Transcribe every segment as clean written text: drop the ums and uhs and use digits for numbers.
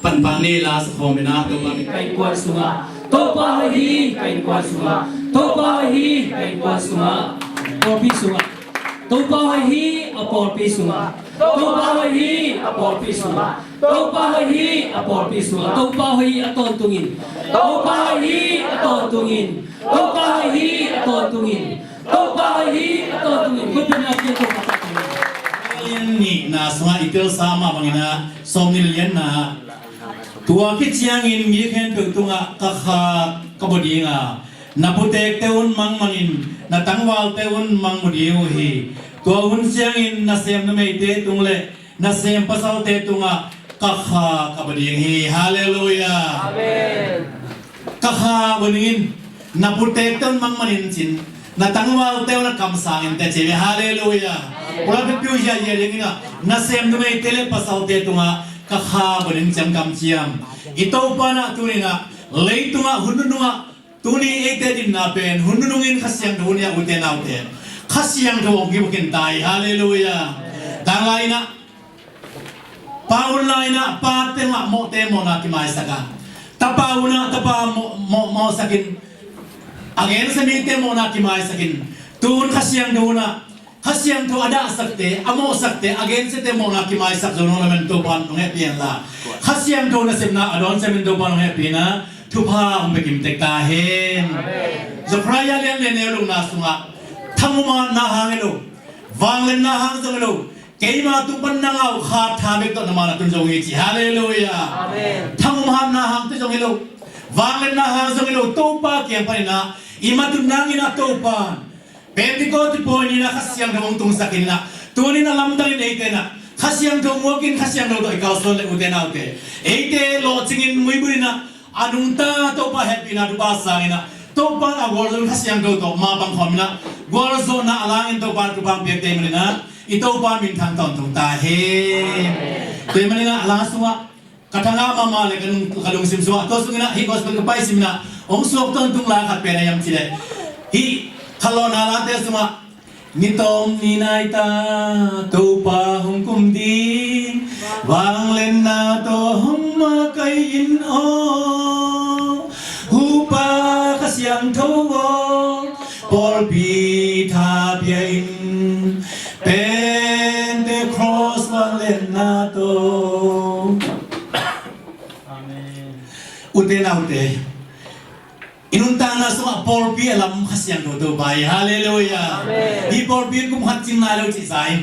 Panpani las homina to kain kuat sunga to pa hi kain kuat sunga to pa hi kain kuat sunga porpi sunga to pa hi aporpi sunga to pa hi aporpi sunga to pa hi aporpi sunga to pa hi aton tungin to pa hi aton tungin to pa hi aton tungin to pa hi aton tungin kupina ke to ni na sunga itel sama bangina somnil yen na tua kit siang in mi khen tu tunga ka kha ka bodi nga na putek te un mang mangin na tangwal te un mang modi hi tua un siang in na sem na mei te tung le na sem pasal te tunga ka kha ka bodi hi hallelujah amen ka kha bonin na putek te un mang manin chin na tangwal te un kam sangin te che hallelujah ula pe piu ya ye ringa na sem na mei te le pasal te tunga kakha berin jam kam ciam itu pana tunina leitunga hundununga tuni ete din na pen hundunungin khasyang dunia uten auten khasyang do gi bukin tai haleluya dalaina paulaina pa te mo na ki mai saka tapauna tapa mo sakin again sa mi te mo na ki mai sakin tun khasyang duna Kasiang tu ada sakte, amo sakte, again se te mona ki mai sak zono men to ban nge pian la. Kasiang tu na semna adon se men to ban nge pina, tu pa um bekim tek ta hen. Zopraya len len lu na sunga. Thamuma na hangelo. Wang len na hang zongelo. Keima tu ban na ngau kha tha mek to na mana tun zong chi. Hallelujah. Amen. Thamuma na hang tu zongelo. Wang len na hang zongelo to pa kian pa na. Ima tu nangina to pa. Pentecost point na kasiang dong tung sakin na tuni na lamdang in ete na kasiang dong walking kasiang dong to ikaw so le uten aute ete lo chingin muy buri na anung ta to pa happy na duba sang na to pa na gorzo kasiang dong to ma bang khom na gorzo na alangin to pa tubang pek te na ito pa min thang ton tung ta he te mani na ala suwa katanga mama le kalung sim suwa to sungina hi gospel ka pai sim na ong sok ton tung la khat pe na yam chile hi Kalau nalate semua nitom ninaita topa hong kumdi wang len na to hong makayin o hupa kasyang towo por bita biain Pentecost wang len na to Amen ute na ute Inuntang na sa porpi alam kasiang do bay hallelujah di porpi kum hatching na lo chi sai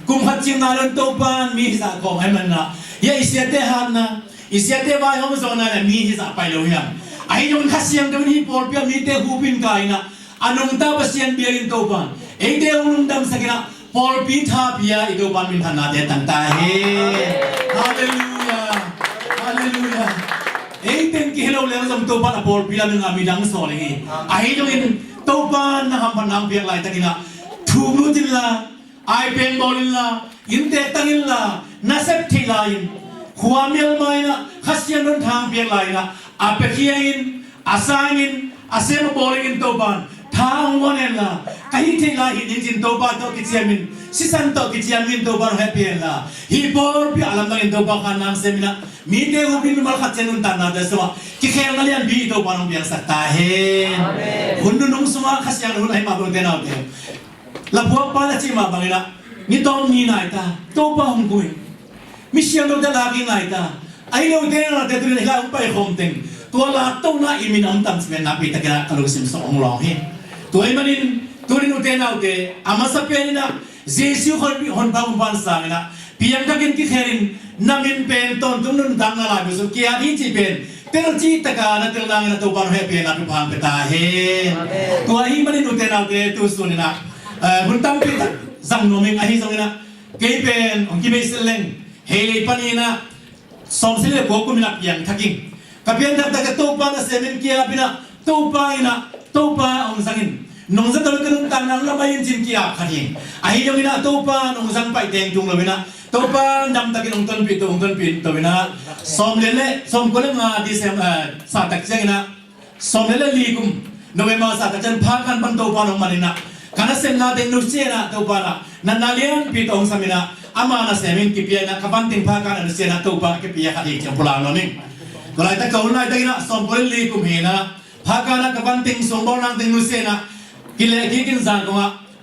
kum hatching na lo to pan mi sa ko ai man na ya isiate han na isiate bay hom so na mi sa pai lo ya ai yon kasiang do ni porpi mi te hupin kai na anung ta pasian biain to pan ei te unung dam sakina porpi tha pia ido pan min thana de tang ta he hallelujah hallelujah Eitem ki hello le jam to pa apor pila ng amidang so lengi ai jongin to pa na ham panang piak lai takina thumlu din la ai pen bolin la inte tangin la nasep thilain khuamel mai na khasian non thang piak lai na apekhiain asangin asem bolin to pan thang wonen la kai thila hi din to pa to kichiamin sisan to kichiamin to ban happy la hi por pi alam nang to pa kan nang semina Mite ubin mal khatchen tanna da sama ki khair ngalian bi to banong biang sakta he hundu nung suma khasyang hun ai ma bang tena te la phok pa la chi ma bangina ni tom ni nai ta to pa hung kui mi siang do da la ki nai ta ai lo te na te tu ni la pai khom teng to la to na imin am tam smen na pi ta ka kalu sim so ong long he to ai manin to ni no te na te amasa pe ni na jesu hon ba ban sa ni na piang ta kin ki khairin namin pen ton tung nun dang na lai so kia di chi pen terci taka na terlang na tupan happy na tupang petahe tua hi mani nute na te tu sunina huntam pi sang noming ahi songina keipen ong kibe seleng hele panina som sele ko kumina yang thaking kapian dak dak tupan na semen kia pina tupa ina tupa ong sangin nong sa tol kanung tanang labayin jin kia khating ahi jongina tupa nong sang pai teng tung lobina topa dam takin ongton pi to bina som lele som ko nga disem sa tak jengina som lele ligum november sa tak jan phakan pan topa no manina kana sem na teng nusiena topa na nanalian pi tong samina ama na semin kipia na kapanting phakan nusiena topa kipia khadi jam pulang no ning kolai ta kaun lai tagina som ko ligum hina phakana kapanting sombor nang teng nusiena kile kikin sang ko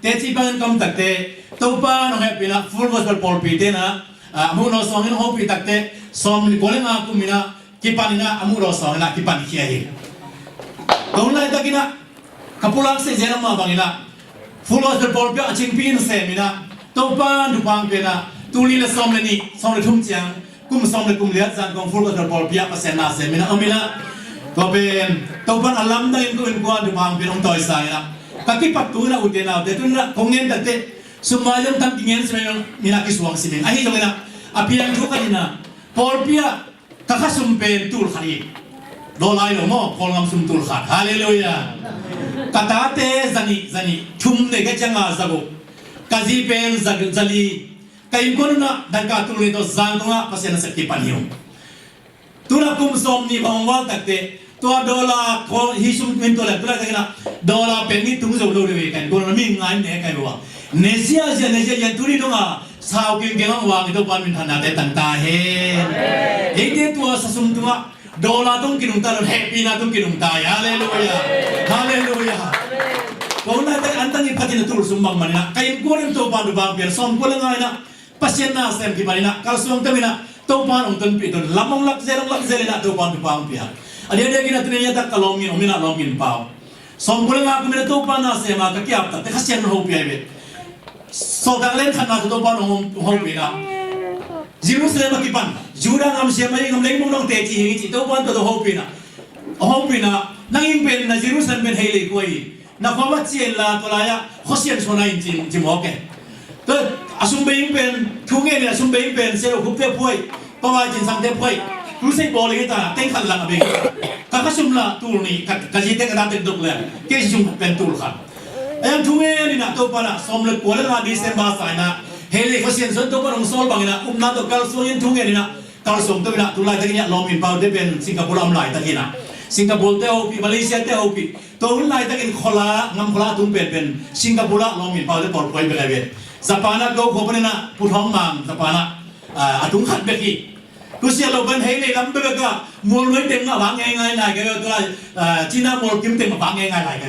teci pan kom takte topa no happy na full was por pite na amuno songin hopi takte som kolenga kumina kipanina amuno songina kipan kiai kaunai takina kapulang se jerama bangina full was por pia chingpin se mina topa dupang pena tuli le som le ni som le thum chiang kum som le kum liat jang kong full was por pia pasena se mina amina to ben topan alam da in ko dupang pena ong toy sai na kakipat tu na udena de tu na kongen takte sumayang tam tingin sa mina kiswang simen ahi jong na apiang thu kanina porpia kakasumpen tul khari dolai lo mo kolngam sum tul khat haleluya katate zani thum ne ga changa zago kazi pen zali kai konuna dangka tul ni to zangonga pasena sakti paniyo tula kum som ni bangwal takte tua dola ko hisum mentola tula kena dola pengi tung zo lo de kan kono mi ngai ne kai wa nesia yan turi donga sao king kengang wang itu pan min thana te tang ta he ite tua sasum tua dola tung kinung ta happy na tung kinung ta haleluya haleluya kona ta antang ipatin tur sumbang manina kain ko rin to pan du bang pian som ko langai na pasien na sem ki manina kal suang tamina to pan ong ton pi don lamong lak zelena to pan du bang pian ada kina trinya tak kalongin omina longin pau som ko langai ko mina to pan na sema ka kiap ta te khasian ho pi ai so danglen khana to pan ho pi na Jerusalem kipan Juda ngam siapa yang ngam leng mong te chi hi to pan to ho pi na nanging pen na Jerusalem pen hele koi na khawat chi la to la ya khosian sona in jim oke to asum being pen thunge ni asum being pen se ro te phoi pawa jin sang te phoi tu sei bol li ta teng khan la be ka kasum la tur ni ka ji te ka da te dok le ke sum pen tur khan ayam thunge ni na to para som le ko le na December sa na hele khosian son to parong sol bangina na to kal so yin thunge ni na kal som to na tu lai ta ni lom in pau de pen Singapore am lai ta kina Singapore te hopi Malaysia te hopi to hun lai ta kin khola ngam khola tum pen Singapore lom in pau de por poi be le Japana go ko na pu thong mang Japana atung khat be ki tu sia lo ban hele lam be ka mol noi teng ma wang ngai lai ka to China mol kim teng ma wang ngai lai ka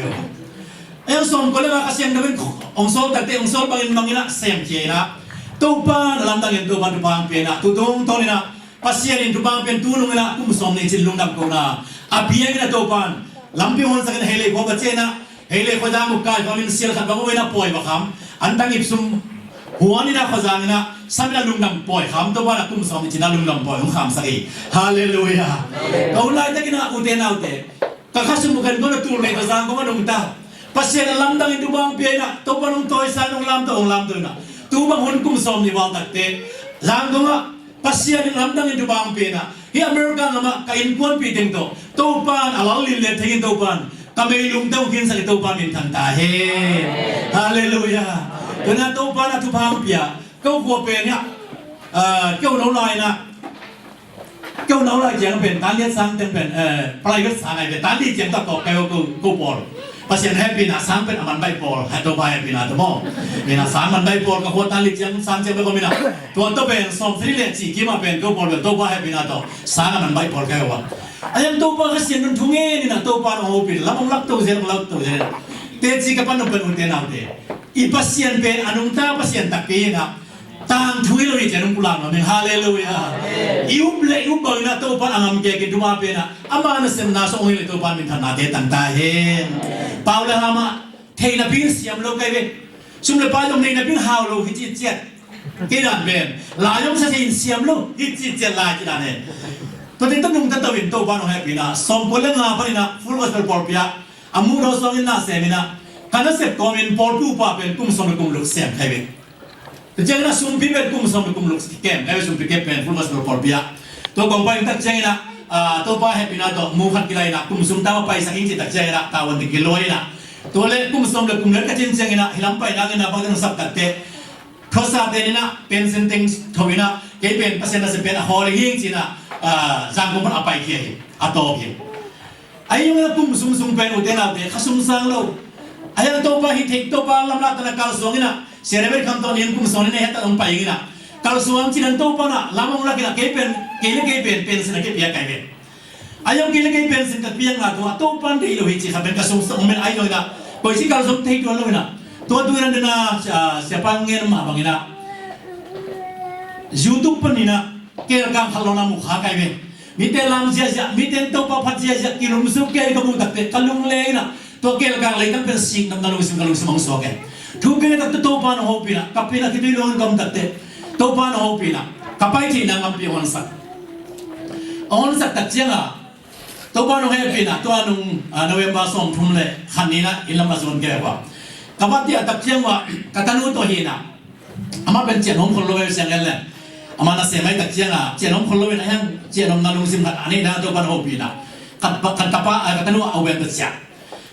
ayam som ko le ka siang da ben ong sol ta te ong sol bangin mangina sem che na to pa lam da gen to ban pang pe na tu dong to ni na pasien in tu bang pen tu lung na kum som ni chin lung dam ko na apiang na to pan lam pi hon sa kan hele ko ba che na hele ko da mu ka ko min sial khat ba mo na poi ba kham antang ipsum huani na khazang na samina lung dam poi kham to ba na kum som ni chin lung dam poi kham sa ki haleluya ko lai ta kina ute na ute ka khasum kan ko na tur le ka sang ko ma nung ta pasien lam dang in tu bang pe na to ba nung toy sa nung lam to na tu bang hon kum som ni wal tak te lang do nga pasien lam dang in tu bang pe na hi America ngama ka in kon pi teng to pan alal lin le thegin to pan kami lung tau kin sa to pan min thang ta he haleluya kana to pan na tu bang pia ko ko pe nya kêu nấu lại na kêu nấu lại chẳng bên tán liệt sang tên bên private sang này bên tán liệt chẳng tập kêu cô bol pasien happy na sang pen aman bai pol ha to bai happy na to mo mina sang man bai pol ka ho tan li jang sang je ko mina to pen som thri le chi ki ma pen ko pol to bai happy na to sang man bai pol ka wa ayam to pa ka sien nun thunge ni na to pa no pi lamong lak to je te chi ka pan no pen un te na te i pasien pen anung ta pasien tak pe na tang thui lo ni je nung pulang no haleluya ium le ium bang na to pan angam ke ki duma pe na ama na sem na so oi le to pan min thana te tang ta hen Paula hama thei na pin siam lo kai ve sum le pa jong nei na pin hao lo hi chi chet ke dan ben la yong sa sin siam lo hi chi chet la chi dan he ตัวที่ต้นนุ่งต้นตะวินตัวบ้านของแฮปปี้นะสมบูรณ์งาพันนะฟูลก็เป็นปอลปียอามูเราสองนี่น่าเสียมินะการนั้นเสพก็เป็นปอลปูป้าเป็นกุ้งสมกุ้งลูกเสียมใครเป็นแต่เจ้าหน้าสุ่มพิเป็นกุ้งสมกุ้งลูกสเกมใครเป็นสุ่มพิเป็นฟูลก็เป็นปอลปียตัวกองไปตักเจ้านะตัวป้าแฮปปี้นะตัวมูขัดกิเลนะกุ้งสุ่มตามไปสักยิ่งจิตตักเจ้านะตาวันที่กิโลนะตัวเล็กกุ้งสมกุ้งเล็กก็จริงเจ้านะฮิลัมไปนักนะบางทีเราสับตัดเตะเพราะสับเตนี่นะเป็นเซนติงทวีนะเกี่ยเป็นเปอร์เซ็นต์น่ะเป็นฮอลลี่ยิ่งจีนะจางกุมันapa kia atau kia ayung na kum sum sum pen uten ate khasum sang lo ayang to pa hi thik to pa lam la tan kal songina server kham to nin kum sonine heta ong pai gina kal suam chinan to pa na lamong la kina ke pen pen sin ke pia kai pen ayong ke pen sin ka pia nga to pan de lo hi chi khaben ka sum sum men ayong na koi si kal sum thik to lo na to ran na siapa ngin ma bangina YouTube panina kelkam halona mukha kai ben mite lam sia mite to pa phat sia kilum su ke ka mu takte kalung le na to kelkam le kan pen sing nam nalu sim kalung simang so ke thu ke tak to pa no hopina kapina ki lo kam takte to pa no hopina kapai thi na ngam pi on sak tak chianga to pa no hepina to anung November som thum le khan ni na ilam ma zon ke wa kapati tak chiang wa katanu to hi na ama ben chen hom khol lo we siang le amana se mai tak chianga chenom kholo wen ayang chenom nalung sim khat ani na to ban hopi na kan tapa katanu awen ta cha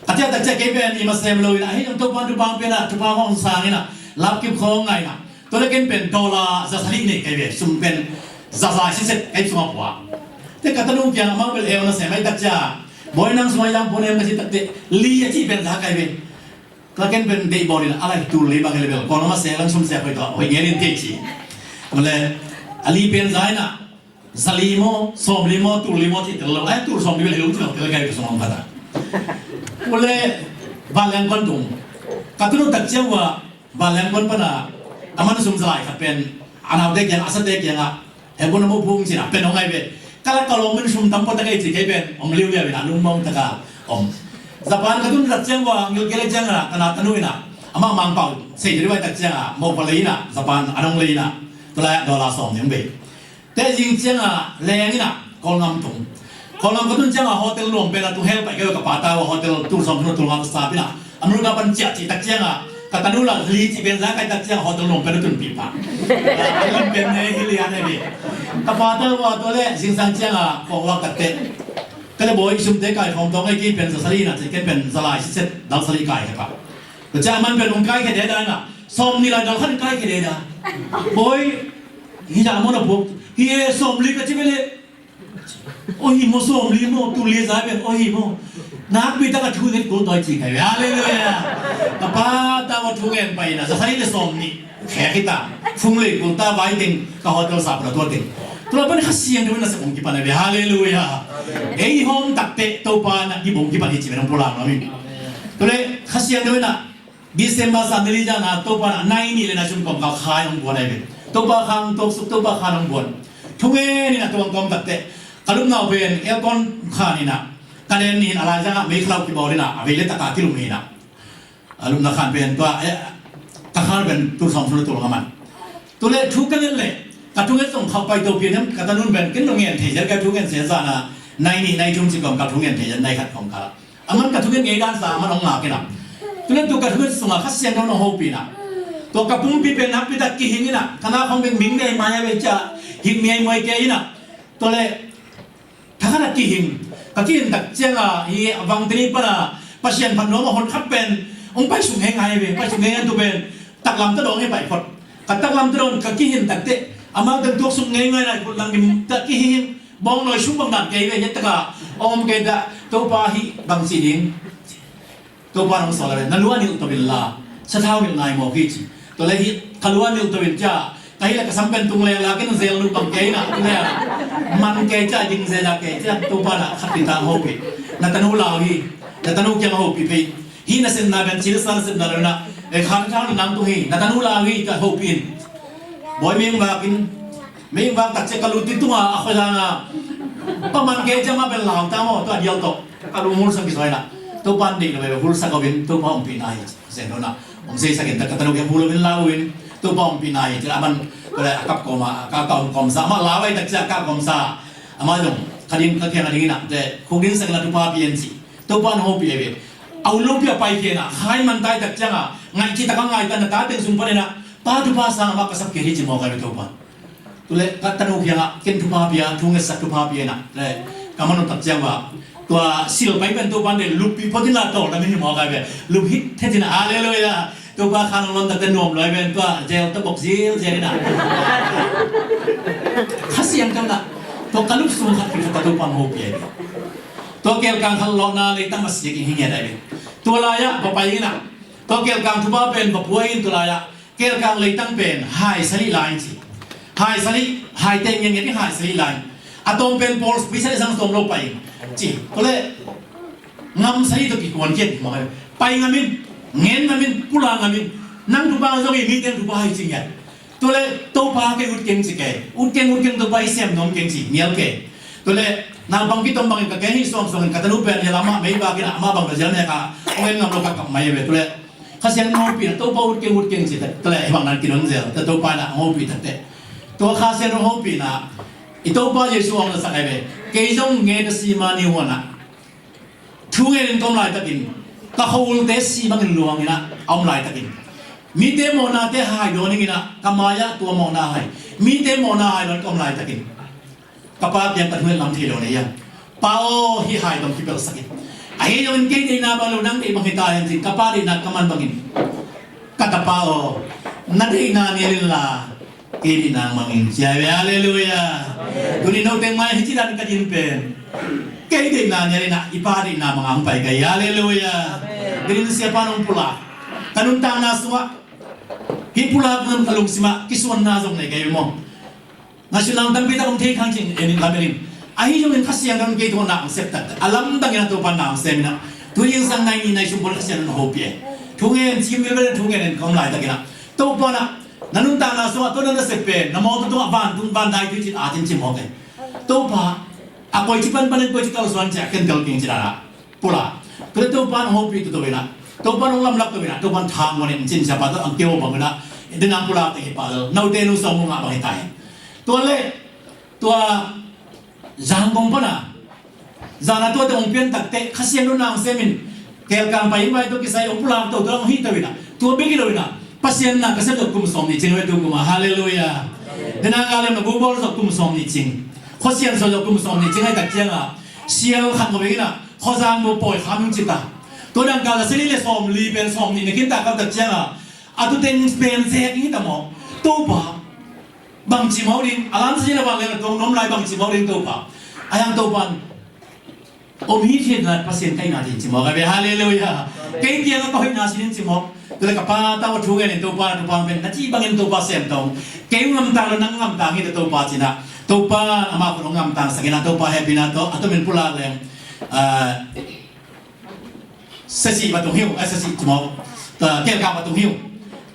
katya tak cha ke ben ni ma sem lo ina hi to ban tu bang pe na tu pa hong sang ina lap ki khong ngai na to le ken pen dola za sali ne ke be sum pen za si set kai suma kwa te katanu kya ma bel e ona se mai tak cha boy nang sumai yang ponem ka si tak te li ya chi pen za kai ben ka ken pen dei body na ala tu le bang le bel kono ma se lang sum se ko to hoi ngerin te chi mole ali pen zaina zalimo somlimo tulimo ti telo ai tur somli bel lu ti telo kai ko som kata mole balang kon tung katunu tak chewa balang kon pana aman sum zalai ka pen anaw de yang asat de yang he bon mo bung chi na pen ngai be kala kalong men sum tam po ta kai ti kai pen om liu ya be na lum mong ta ka om Japan katun tak chewa ngil gele janga kana tanuina ama mang pau sei de tak chewa mo palina Japan anong leinaตัวละดอลลาร์2 เบแต่จริงจังอ่ะแรงนี่นะกองงำตุงกองงำก็ต้องจังอ่ะโฮเทลรวมเป็นตัวเฮลไปเกี่ยวกับป่าตาวโฮเทลตัวสองตัวงำสตาร์พี่นะอเมริกาปัญจจีตักจังอ่ะกตันนูละลีจีเป็นสักการตักจังโฮเทลรวมเป็นตัวปีปะมันเป็นในฮิลีอันนี้กับป่าตาวตัวเล่สิงสังจังอ่ะของว่ากัดเตะก็เลยบอกอีชุมเด็กไก่ของตรงไอ้กี่เป็นสลีนะจะแค่เป็นสลายเสร็จดาวสลีไก่ครับแต่จะมันเป็นองค์ไก่แค่เดียวได้นะสมนี่ละดาวขันไก่แค่เดียวนะบอยฮิจามอนะพวกฮิเอสมลีก็จะไปเลยโอ้ยโมสมลีโมตุลีซาเป็นโอ้ยโมนักบิดาก็ทุเรศกูต่อยจริงไงฮาเลลูยาแต่ป้าตาว่าทุเรศไปนะจะใช้เลยสมนี่แขกที่ตาฟุ้งเลยกูตาไว้ติงก็ฮอตเทลสับแล้วตัวติงตัวเป็นข้าเสียงด้วยนะสมองกี่ปันเลยฮาเลลูยาเอ้ยห้องตักเตะตัวป้านะกี่บงกี่ปันที่จีเป็นน้องโบราณนะมิตัวเลยข้าเสียงด้วยนะดิเซมบาสันเดลิจานะตัวป้านะนายนี่เลยนะชุมกองเขาขายน้องบัวได้เป็นตัวบ้าขังตัวสุกตัวบ้าขังน้องบวนทุกเอ็นี่นะตัวกองตัดเตะกระลุกเงาเป็นเอลกอนขานี่นะการเล่นนี่อะไรจ้าไม่คลาวกี่บอลนี่นะเอาไปเล่นตะการที่ลุงนี่นะลุงนักขันเป็นตัวตะการเป็นตัวสองตัวละมันตัวเล่นทุกกันเลยกระทุกเงินส่งเข้าไปตัวเพียงนั้นกระตุ้นเป็นกันตรงเงินเทียนกระทุกเงินเสียสานะในจุ่มสิกองกระทุกเงินเทียนในขัดของเขาอันนั้นกระทุกเงินเงินด้านสามมันองหลากันนะตัวเล่นตัวกระทุกเงินส่งมาคัดเสียงเราโฮปีนะตัวกระปุ้งปีเป็นนักปีตะกี้หิงนะคณะของเป็นมิงได้มาอย่างเวจ้าหิงมีไอ้มวยแกยินะตัวเล่ถ้าขนาดกี้หิงกะกี้หิงตักเจ้าฮีวังตีนี้ปะนะปัจจัยพันน้องมาคนขับเป็นองไปสุ่งแหงไงเว้ไปสุ่งแหงตัวเป็นตักลำตะดองให้ไปพอดกัตักลำตะดองกะกี้หิงตักเตะอามาตั้งตัวสุ่งแหงไงนะคนลังกิมตะกี้หิงบองหน่อยชุ่มบางดักแกเว้ยัตตะกะอมแกตะตัวปาฮีบางสีดิงตัวปาน้องสอนอะไรนั่นล้วนนี่ตัวเป็นลาสะเท้าเป็นนายหมอพี่ตัวเล็กขลุ่นนี่ตัวเป็นจ้าแต่ที่เราก็สัมเป็นตรงเลยแล้วก็นั่งเซลล์ลูกบังเกย์นะเนี่ยมันเกย์จ้าจริงเซลล์เกย์จ้าตัวบ้านอะขัดติดตามโฮปีนัตนูลาวีนัตนูยังโฮปีไปฮีนั่นเส้นนาเป็นชีลสันเส้นนาเลยนะข้างทางนั่งตัวฮีนัตนูลาวีจะโฮปีบอยมีมว่ากินมีมว่าตัดเช็คกลุติตัวอ่ะคนละนะประมาณเกย์จะมาเป็นหลาวตามอ่ะตัวเดียวตัวกลุมูลสังกิจไว้นะตัวบ้านเด็กเลยหุ่นสักวินตัวพ่อปีนายเส้นนั้นนะผมเสียสักเห็นแต่กตันยังพูดเรื่องลาวินตัวพ่อปีนายที่มันก็เลยกับกอมกับกอมสามาลาไว้แต่จะกับกอมสาอามาจง คันนี้ก็แค่คันนี้นะแต่คงดิ้นสักละทุกภาพเปลี่ยนสิตัวบ้านห้องเปลี่ยนเอาลูกเปลี่ยนไปเปลี่ยนอ่ะใครมันตายแต่จังอ่ะไงจิตตะกังไงกันนะตาเต็งสุ่มไปเลยนะป้าทุกภาษามาก็สักเกี่ยจิมองกันไปตัวบ้านตัวเล็กกัตตานุเพียงอ่ะเกินทุกภาพเปลี่ยนทุ่งเงินสักทุกภาพเปลี่ยนอ่ะเลยกำมันตัดจังว่าตัวสิลไปเป็นตัวบ้านเดลูกปีพอที่น่าโตแล้วไม่มองกันไปลูกฮิตเท่ๆนะอะไรเลยอ่ะตัวบ้านข้างลอนตัดนวมเลยเป็นตัวเจลตะบกซีลเจลนะข้าเสียงกันนะตัวกระลุกสูงขัดขึ้นกับตัวบ้านหัวเปลี่ยนตัวเกี่ยวกับขันลอนนาเลยตั้งมาเสียกินหิ้งยังไงตัวลายะพอไปยังนะตัวเกี่ยวกับทุบบ้านเป็นแบบป่วยตัวลายะเกี่ยวกับเลยตั้งเป็นไฮสลีไลน์สิไฮสลีไฮเต็งยังไงที่ไฮสลีไลน์อะตอมเป็นโพลส์พิเศษสังสมลงไปจีก็เลยงำสลีตัวกี่คนเก็บมาไปงามินเงินงามินกุลางามินนั่งทุบบ้านจะมีเต็มทุบบ้านจริงไงตัวเลยตัวป้าแกอุดเก่งสิแกอุดเก่งตัวไปเสียมน้องเก่งสิเมียแกตัวเลยนาบังกิตอมบังกับแกนี่ส่งกันตะลุเป็นยาลามาไม่บากินะมาบังกับเจ้าเนี่ยค่ะเอาเงินงำลงกับไม่เว้ยตัวเลยข้าเสียงน้องปีนะตัวป้าอุดเก่งสิตัวเลยบางนั้นกินน้องเจ้าแต่ตัวป้าน่ะน้องปีตั้งแต่ตัวข้าเสียงน้องปีนะอีตัวป้าเยซูองค์สักไอ้เว้ยเกยจงเงินสีมานี่หัวน่ะทุ่งเงินต้มลายตะกินก็เขาอุลเตสีบังเงินหลวงนี่นะเอาลายตะกินมีเตโมนาเตหายโดนนี่นะกามายะตัวมองนาหายมีเตโมนาหายโดนก็ลายตะกินกปาเปียงตัดเงินลำที่เราเนี่ยป้าโอฮิหายตรงที่เปิดสักทีไอ้ยังมันเก่งดีนะบอลลูนังไอ้บางเหตุการณ์จริงกปาดีนะกำมันบางอินกัตป้าโอนั่นเองนะเนี่ยลิลลาเก่งดีนะบางอินเจ้าฮาเลลูยาดูนี่น้องเต็งไม้ที่ที่ด้านกันยินเป็นเก่งดีนะเนี่ยลินะอีป้าดีนะบางอังไปกันฮาเลลูยาดูนี่ siapa nong pula kanun tang na suwa hi pula kan kalung sima kiswan na zong nei kai mo national tang pita kong thei khang ching enin lamerin ahi jong en khasiang kan ke to na sep tat alam dang na to pan na sem na tu yin sang nai ni nai sum bol khasiang no hopie thungen chim me be thungen en kom lai ta kina to pa na nanun tang na suwa to na sep pe na mo to ban tun ban dai tu chin a chin chim ho ke to pa a koi chi pan pan koi chi kal swan cha ken kal king chi ra pula to to pan hopie to naตัวปนองลำลักตัวนี้ตัวมันทางวันนี้จินจะปาตัวอังเกียวบังนะเดินนางกุลาติปาตัวนาเตนุสองมุงอาบังตายตัวเล่ตัวจางกงปนะจานาตัวแต่องเพียนตักเตะข้าเสียนุนางเซมินเกี่ยวกับไปยังไงตัวกิสัยองกุลาตัวตัวหิตตัวนี้ตัวเบกิตัวนี้ปัสเซียนนักเกษตรกุมสองนี่จริงไว้ตัวกุมฮาเลลูยาเดินนางกาเลมนักบูบอลสกุมสองนี่จริงข้าเสียนสกุมสองนี่จริงให้ตักเจ้าเสียลขัดมาเบกินะข้าจางโมปล่อยขามุจิตาตัวดังกาลสิริเลสอมลีเป็นสอมนี่ในขินตากับตัดเจ้าอะตุเต็งเป็นเซกนี่ตามอตัวป่าบางจิมเอาดินอาลันสินะบางเลยตรงน้ำลายบางจิมเอาดินตัวป่าอายังตัวปันอมฮิตเห็นนะพัศยันใครนาดินจิมเอากันไปฮาเลลูยาใครเกี่ยวกับตัวหินนาสินจิมเอาตัวเล็กกับป้าตาวทุ่งเงินตัวป่าตัวปันเป็นนัดที่บางเงินตัวป่าเสียมตรงใครงำตาแล้วนั่งงำตาที่ตัวป่าจินะตัวป่าอามาคนงำตาสักนะตัวป่าแฮปปี้นะตัวอัตเป็นผู้ลาเลยเสสีมาตรงหิ้วเสสีจมอเกี่ยวกับมาตรงหิ้ว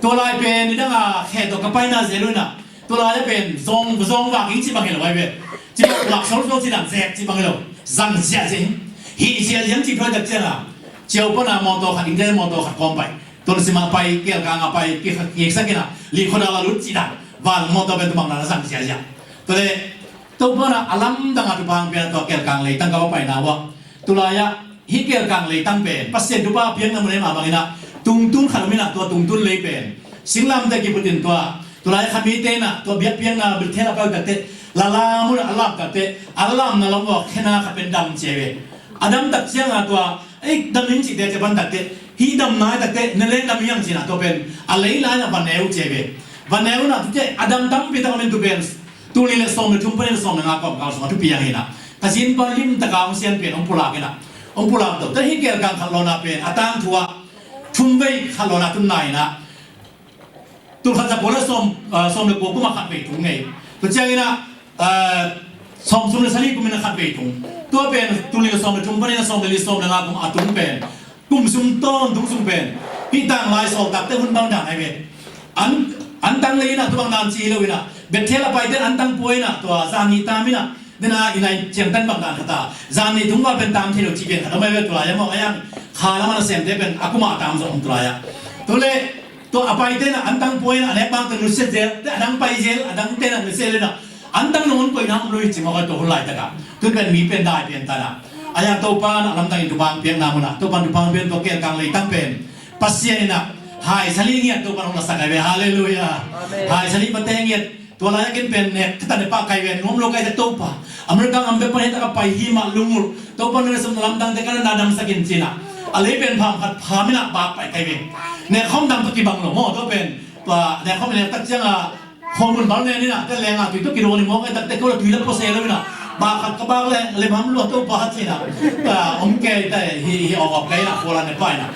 ตัวลายเป็นนี่ดังแค่ตัวกระไปน่าเสียด้วยนะตัวลายเป็นซองวางอิงจีบังเฮลไว้เว้ยจีบังหลักโซ่จีดังแซกจีบังเฮลจังเสียจริงฮีเสียยังจีพระจักรเจ้าเจ้าปนามอตัวขัดอินเดียมอตัวขัดกองไปตัวสิมาไปเกี่ยวกับไปเกี่ยวสักนะลีคนละลุจีดังวันมอตัวเป็นตัวบังนาจังเสียจ้ะตัวเลยตัวปนาอลัมดังอัตุบังเป็นตัวเกี่ยวกับเลยตั้งกับไปนะว่าตัวลายฮิเกี่ยวกับเลยตั้งเป็นปัสเซนทุบะเพียงนั่นมันเองมาบางทีนะตุงขันมินะตัวตุงเลยเป็นสิ่งลำแต่กี่ปุ่นตัวไรขันมีเตนะตัวเบียดเพียงนะบิดเทละไปกัดเตละลามุนอัลลัมกัดเตอัลลัมนั่นเราบอกแค่น่าขับเป็นดำเจเวอดัมตัดเสียงตัวดำนิ่งจีเดจะบันตัดเตฮีดำน้อยตัดเตนั่นเล่นดำยังจีนะตัวเป็นอะไรล่ะนะวันเนวเจเววันเนวนะที่เจอดัมดำพิธามันตัวเป็นตัวนี้เลยส่งในทุ่งเป็นส่งในงานกับเขาส่งทุกปีอย่างนี้นะแต่สินปริมตะกาวเสียนเปลี่ยนองค์ปุระกันนะองค์ปุระตัวแต่ที่เกี่ยวกับขันลอนาเป็นอาตังทัวทุ่มไปขันลอนาตุ้นไหนนะตัวขันจะโผล่ส่งในกูก็มาขัดไปถุงไงตัวเจ้านี่นะส่งในสลีกูมันขัดไปถุงตัวเป็นตัวนี้ส่งในทุ่งเป็นส่งในลิส่งในงานกูอาตุ้นเป็นกุมซุ่มต้นถุงซุ่มเป็นพี่ตั้งลายส่งกับแต่หุ่นบางด่างไอ้เว้อันตั้งเลยนะตัวบางด่างจีเลยนะเบ็ดเทละไปเดินอันตั้งป่วยนะตัวซานิตามินะเดินอินัยเชียงตันบางด่างขตาซานิถุงว่าเป็นตามที่เราจีเป็นขนมไม่เป็นตัวยังบอกยังขาแล้วมันเสียมเทเป็นอากุมาตามส่งตัวยังตัวเลยตัวอภัยเต้นอันตั้งป่วยนะอันนี้บางตัวนุสเซลแต่อันตั้งไปเซลอันตั้งเต้นนุสเซลนะ อันตั้งนู้นไปน้ำลุยจิมก็ตัวหุ่นไหลตะกับตัวเป็นมีเป็นได้เป็นตานะอายาตัวปานะลำตั้งอินทุบางเพียงนามุนะตัวปันทุบางเพียงตัวเกี่ยงกังเลยตั้งเป็นปัสเซียนนะหายสลิงเงียตัวปันองค์สักไอเวฮาเลลูยาหายสลิงปะเตงเงียตัวอะไรกินเป็นเนี่ยถ้าได้ปากไก่เวนน้อมโลกไก่จะตัวปะอเมริกาอัมเบปะเฮตะกับไปหิมะลุงมุตัวปันเนี่ยสมลำตั้งแต่กันนาดำสกินจีน่ะอะไรเป็นพามพัดพามินะปากไปไก่เวนเนี่ยข้อมดำตะกี้บังหลงโม่ตัวเป็นตัวเนี่ยข้อมเนี่ยตักเจ้าข้อมูลบางเนี่ยนี่นะแต่แรงอ่ะตุยตัวกิโลนี่มองไอ้ตักแต่ก็เราตุยแล้วโปรเซสแล้วนะบาขัดกระบางเลยมันรู้ตัวปะที่นะแต่อมแก่แต่ฮีออกไก่นะโคราเนี่ยไปนะ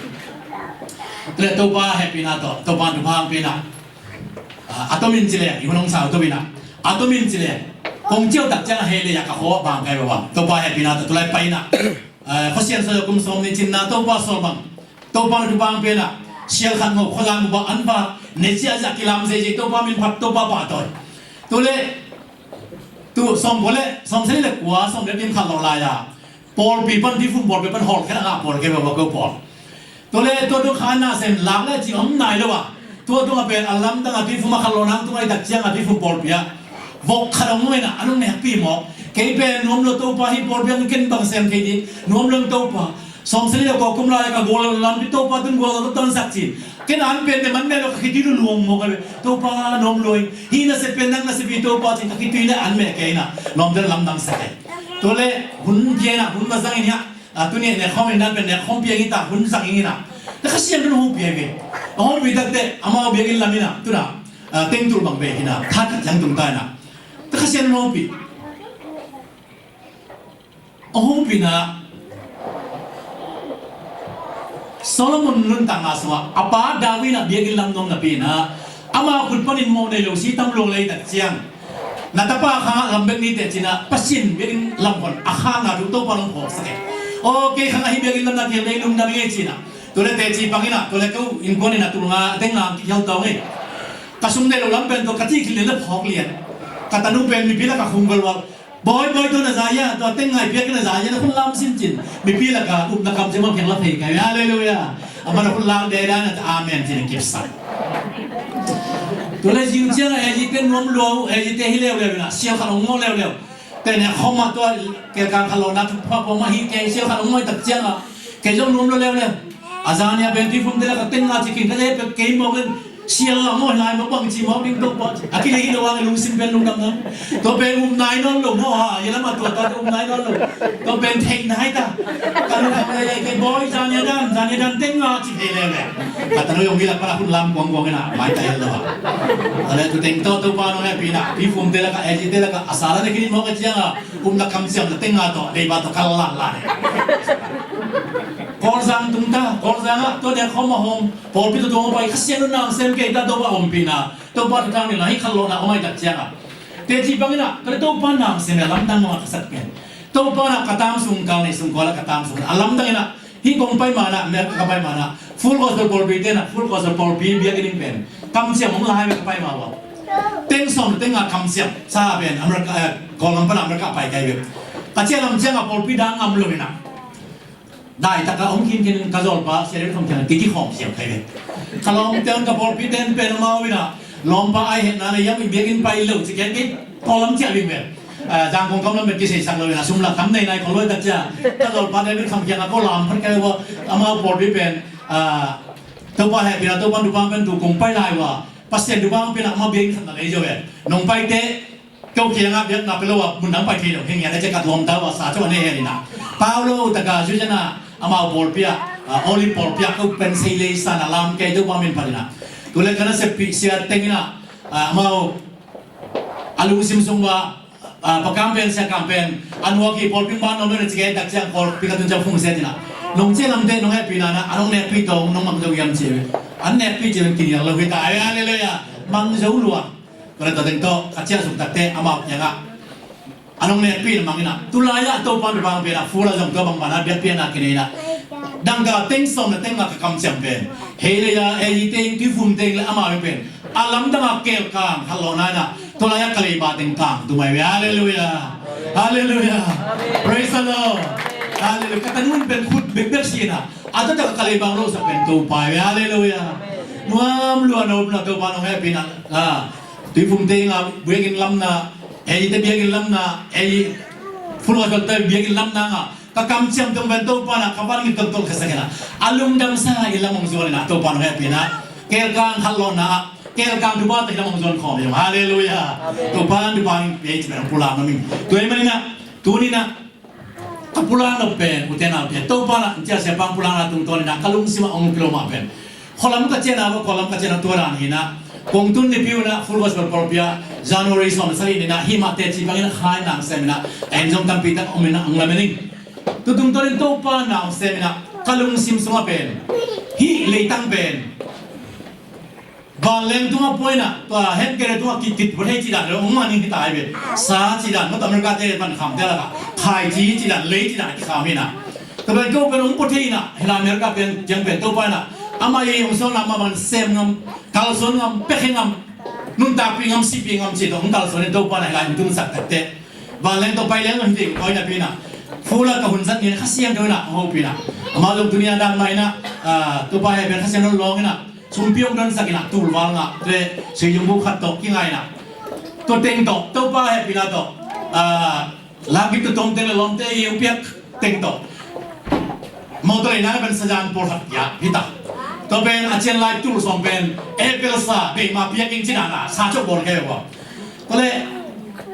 แต่ตัวปะแฮปปี้นะตัวปันทุบางปีนะอัตมินจิเลอยู่น้องสาวตัวบินะอัตมินจิเลคงเจ้าตักเจ้าเฮเลยอยากขอบางไก่บ้างตัวปะแฮปปี้นะตัวไรไปนะเขาเสียงสยบกุมสมนิจินนะตัวปะสมบังตัวปะทุบางปีนะเชียร์ขันหัวคนละมุบอันปะเนจิอาจากกิลามเซจิตัวปะมินพับตัวปะปะตัวเล่ตัวสมบูรณ์สมเสร็จเลยกว่าสมเด็จดิมขันลงลายาบอลปีปันที่ฟุตบอลเป็นฮอลแค่นั้นบอลแค่แบบว่าก็บอลตัวเล่ตัวขาหน้าเส้นหลังเลยจีอมนายเลยว่ะตัวเป็นอัลลัมตั้งที่ฟุตมาขันลงน้ำตัวไอ้ดักเชียงที่ฟุตบอลเปียวกขันลงไม่นะอันนั้นเนี่ยปีหมอกเกี่ยเป็นนวมโลตัวปะที่บอลเปียมันกินบางเซนแค่นี้นวมเรื่องตัวปะสมเสร็จแล้วก็กุมลายกับโกลลันที่ตัวปะตึงโกลก็ต้นสักจีแค่นั้นเป็นแต่มันไม่เราคิดดูรวมมองกันตัวปะนวมลอยฮีน่าจะเป็นนั่งน่าจะเป็นตัวปะจริงคิดดูเนี่ยอันไม่แค่น่ะนวมเดินลำดังสักตัวเล่หุ่นเพียนะหุ่นมาสั่งอย่างเงี้ยตัวนี้เนี่ยเขาไม่นั่นเป็นเนี่ยเขาเพียงอีตาหุ่นสั่งอย่างงี้นะแต่เขาเสียงเป็นหุ่นเพียงเลยหุ่นวิจักเตะอามาเพียงอีลามินะตัวน่ะเต็งตัวบางเบกินะทัดยังตรงใต้น่ะแต่เขาเสียงหุ่นปีหุ่นปีนะโซโลมอนนุ่นต่างอาสวะอาปาดาวินะเบียกินลำนองนะปีนะอามาคุณปนินโมเดลสีตั้มลงเลยตัดเชียงนัตปาข้างลำเบกนี้แต่จีน่ะปัสสินเบียกินลำคนอาข้างน่ะดูตัวปนลงหอกสักโอเคข้างไอ้เบียกินลำนักเที่ยวเลยลุงดำเงี้ยจีน่ะตัวเล็กแต่จีปังนี่น่ะตัวเล็กก็อินโกนี่น่ะตัวงาเต็งงาที่เขาเตาเงี้ยกระสุนเดลลำเป็นตัวกระที่กินเลยแล้วพอกเลียนกระตันุเป็นมีพิลากะคุงกลวบอยตัวน่ะใจอ่ะตัวเต็งไงเพียกันน่ะใจอ่ะคนลำสินจินมีพิลากะอุปนักคำจะมาเพียงละเพลงไงฮาเลลูยาอามันคนลำเดรันอาเมนจีนกิบสันตัวเล็กยิ่งเจ้าเอจิเตนนวมลัวเอจิเตฮิเลวเลวนะเสียวขนมงอเลวเลวแต่เนี่ยเขามาตัวเกี่ยวกับขนมนัดพอผมมาฮิเกเสียวขนมงอตัดเจ้าอ่ะเกี่ยวกับนวมเลวเลวอาจารย์เนี่ยเป็นที่ผมเดลักเต็งงาจิกินก็เลยเป็นเกมมองกันเชียร์ละมั่วนายมาบังจีมอบิงตัวปอดอากิเลกิระวังลุงสินเป็นลุงดำน้ำตัวเป็นนายนอนลุงมั่วฮะยังมาตัวนายนอนลุงตัวเป็นเทงนายตาการลุงทำอะไรกันบอยจานยันเต็งงาจิกิเลวเลยแต่ตอนนี้ยงมีหลักประคุณลำกวงกันนะไม่ใจเลยว่ะอะไรตัวเต็งตัวปานอะไรปีน่ะที่ผมเดลักเอจิเดลักอาสาละนี่มองกันเชียร์นักคำเสียงเต็งงาตัวเดบาตัวกัลลันละKorzang tungta, korzang tu dia kau mahom, polpi tu tu mau baik kasihan tu nang sem kita tu bawa ompina, tu bawa tu kami lahi kalau nak omai tak siapa. Tapi bangina, kalau tu bawa nang sem alam tang mau kesatkan, tu bawa nak katam sungkal ni sungkal katam sungkal, alam tang ina, hi kompai mana, mereka kompai mana, full koser polpi dia nak full koser polpi biar kini pen, kam siapa mung lahi kompai mana. Teng som teng kam siapa, sah pen, Amerika, kalau lampan Amerika pai kaya pen, kacau alam siapa polpi dah ngam lu ina. ได้แต่ก็องค์กินกินกระโดดปะเสียได้คำเตือนที่ของเสียงใครเลยถ้าลองเตือนกับพอพี่เต้นเป็นมาวินะลองปะไอเห็นอะไรยังมีเบียกินไปเลือกสิแกกินพอลำเจ้าวิ่งแบบจางคงกำลังเป็นกิจสังเลยนะสุ่มหลักคำในของเลยแต่เจ้ากระโดดปะได้เป็นคำเตือนก็ลำพันกันว่าอามาพอพี่เป็นตัวปะแห่งเป็นตัวปะดูบ้างเป็นตัวกงไปได้ว่าปัสเซนดูบ้างเป็นอามาเบียกินขนาดไหนเจ้าแบบน้องไปเตะเจ้าเคียงอ่ะเบียกนับไปแล้วว่ามุนน้ำไปทีเดียวเพียงอย่างนี้จะกัดลมแต่ว่าสาเจ้าเนี่ยเห็นนะเปล่าโลตะกาชุจนะอามาบอลเปียโอลิบอลเปียก็เป็นเซเลสันอาลามแกดูว่ามันพันนะตัวเล็กนั้นเสพเสียเต็งนะอามาอาลูซิมซุงว่าประคัมเป็นเสียคัมเป็นอันว่ากี่บอลพิมพ์บ้านน้องเป็นสิ่งดักจังบอลพิการตุนจะฟุ้งเสียทีนะน้องเจ้าลำเต้น้องแฮปปี้นะอันน้องเนปปี้โตน้องมันจะยังเชื่ออันเนปปี้จะเป็นกินอย่างเราไปตายอะไรเลยอ่ะมังจะรู้ว่าก็เลยตัดสินโตขัดเชื่อสุดตัดเตะอามาอย่างอ่ะอันน้องเนี่ยปีนมังนะตุลายะตัวปันบางเป็นอะฟูลาจงตัวบางมันอะเบียดเบียนอะกินนี่นะดังก็เต็งสมนะเต็งอะคำจำเป็นเฮเลยอะเอจิเต็งที่ฟุ่มเต็งและอามาเป็นอาลัมดังอะเกี่ยวกันฮัลโหลนั่นนะตุลายะกะเลยบาเต็งกังดูไหมฮาเลลูยาฮาเลลูยา praise the Lord ฮาเลลูยาkata nunเป็นขุดเบ็กชีนะอาจจะกะเลยบางโลสักเป็นตัวไปฮาเลลูยาnwam luanอบนะตัวปานองแฮปปี้นะที่ฟุ่มเต็งอะเวกินลำนะ te biagin lam na full of the biagin lam na kakam chiam tong ben to pa na kapan ngit tol kasagana alum dam sa ilamong zon na to pa no happy na kel kang hallo na kel kang duba ta ilamong zon khom yong hallelujah to pa du bang page ben pula no min to e mani na tu ni na kapula no pen utena pe to pa na ja se pang pula na tung to ni na kalung sima ong kilo ma pen kholam ka chena ba kholam ka chena to ran hi na kong tun ni piu na full was propia January som sari ni na himate chi bangin khai nang semina enjong tam pi ta omina ang lamening tutung torin to pa na semina kalung sim suma pen hi leitang pen baleng tunga poina to hen kere tunga kit bore chi da ro mani ki tai be sa chi da no tamar ka te ban kham te la khai chi da le chi da ki khamina to be go pen um pothi na hela mer ka pen jang pen to pa na ama ye ong so na ma ban sem ngam kal son ngam pe ngam nun ta pi ngam si pi ngam chi dong kal son to pa na la tung sak te baleng to pai leng no hi ko na pi na fula ka hun zat ni khasiam do na ho pi na ama long dunia dang mai na to pa he ben khasiam no long na sum piong don sakina tul wal nga te se yung bu khat tok ki ngai na to teng tok to pa he pi na to lagi to tong teng lom te yu piak teng tok motor ina ben sajan por hat ya hita to ben achen lai tul som ben apple sa be ma piak ing china na sa chok bor ke wa to le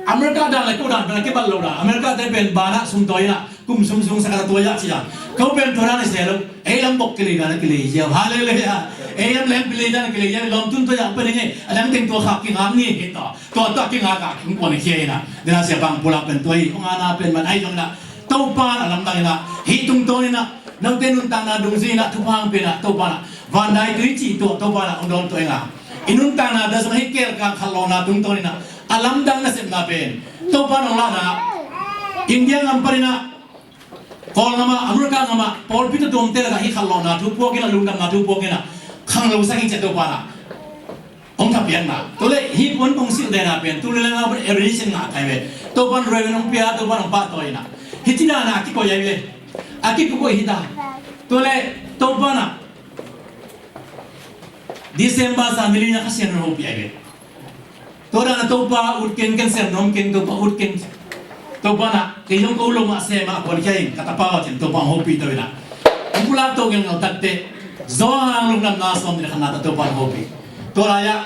Amerika dan lai ko dan ben ke bal lo da Amerika te ben bana sum toy na kum sum sakata to ya chi ya ko ben thora ne se lo ei lam bok ke li na ke li ya hallelujah ei lam lem ke li na ke li ya lom tun to ya pe ne alang teng to khak ki ngam ni ke to ki nga ka kum ko ne ke na de na se bang pula ben toy ko ana pen man ai jong na to pa alam dang na hi tung to ni na nang ten nun tang na dung si na tu phang pe na to pa na van dai tui chi to pa na ong don to nga inun tang na da sama hi kel ka khalo na tung to ni na alam dang na se na pen to pa nong la na India ngam parina kol ngama Amerika ngama pol pita dom te la hi khalo na tu po ke na lung dam na tu po ke na khang lo sa ki che to pa na ong thap yang na to le hi pon kong sil de na pen tu le na ba evolution na kai ve to pan roi nong pia to pan pa to ina hi ti na ki ko yai ve aki ko hi da to le to pa na December sa mili na kasi no pia ve to da na to pa ut ken sem nom ken to pa ut ken to pa na ke yung ko lo ma se ma ko kai katapa chen to pa ho pi to ina ang pula to gen no tatte zo ang lung nam na som ni khana to pa ho pi to la ya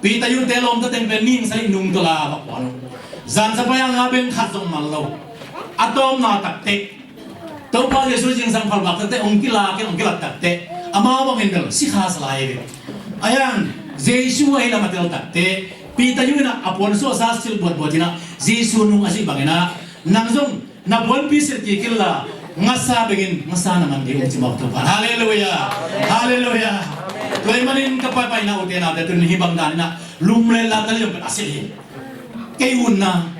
pi ta yun te lom ta teng ben ning sai nung to la ba ko no zan sa pa yang nga ben khat song mal lo atom na tatte to pa yesu jing sang phal ba tatte ong ki la tatte ama ba ngin del si khas la ye ayang jesu ai la matel tatte pi ta yun na apon so sa sil bot botina jesu nung asi bangena nangzong na bon pi ser ki killa ngasa begin ngasa naman di ung chimok to pa hallelujah hallelujah to ay manin kapay pa ina ute na datun hibang dan na lumle la tal yung asil kay unna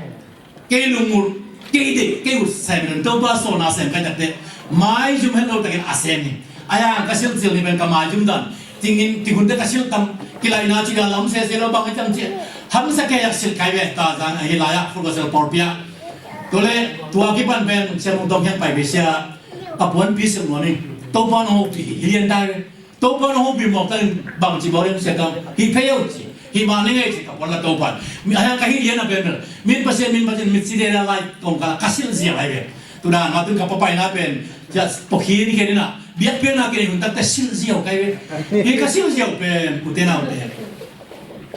kay lumur kay de kay usem to ba so na sem ka tatte mai jum hen lo takin asem ni aya kasil sil ni ben ka ma jum dan tingin tigunde kasil tam kilai na chi lam se se lo bang cham che ham sa ke yak sil kai ve ta zan hi la ya fu ko sel porpia to le tua ki pan ben se mong dong yang pai be sia kapon pi se mo ni to pa no pi hien dai to pa no pi mo tan bang chi bo le se kam hi pe yo chi hi ma ni ngai chi kapon la to pa mi aya ka hi hien na ben min pa se mit si de la lai tong ka kasil sia ai be tu da ma tu ka pa pai na ben ja po hi ni ke ni na biak pe na ke hun ta ta sil sia kai be hi ka sil sia ben pu te na be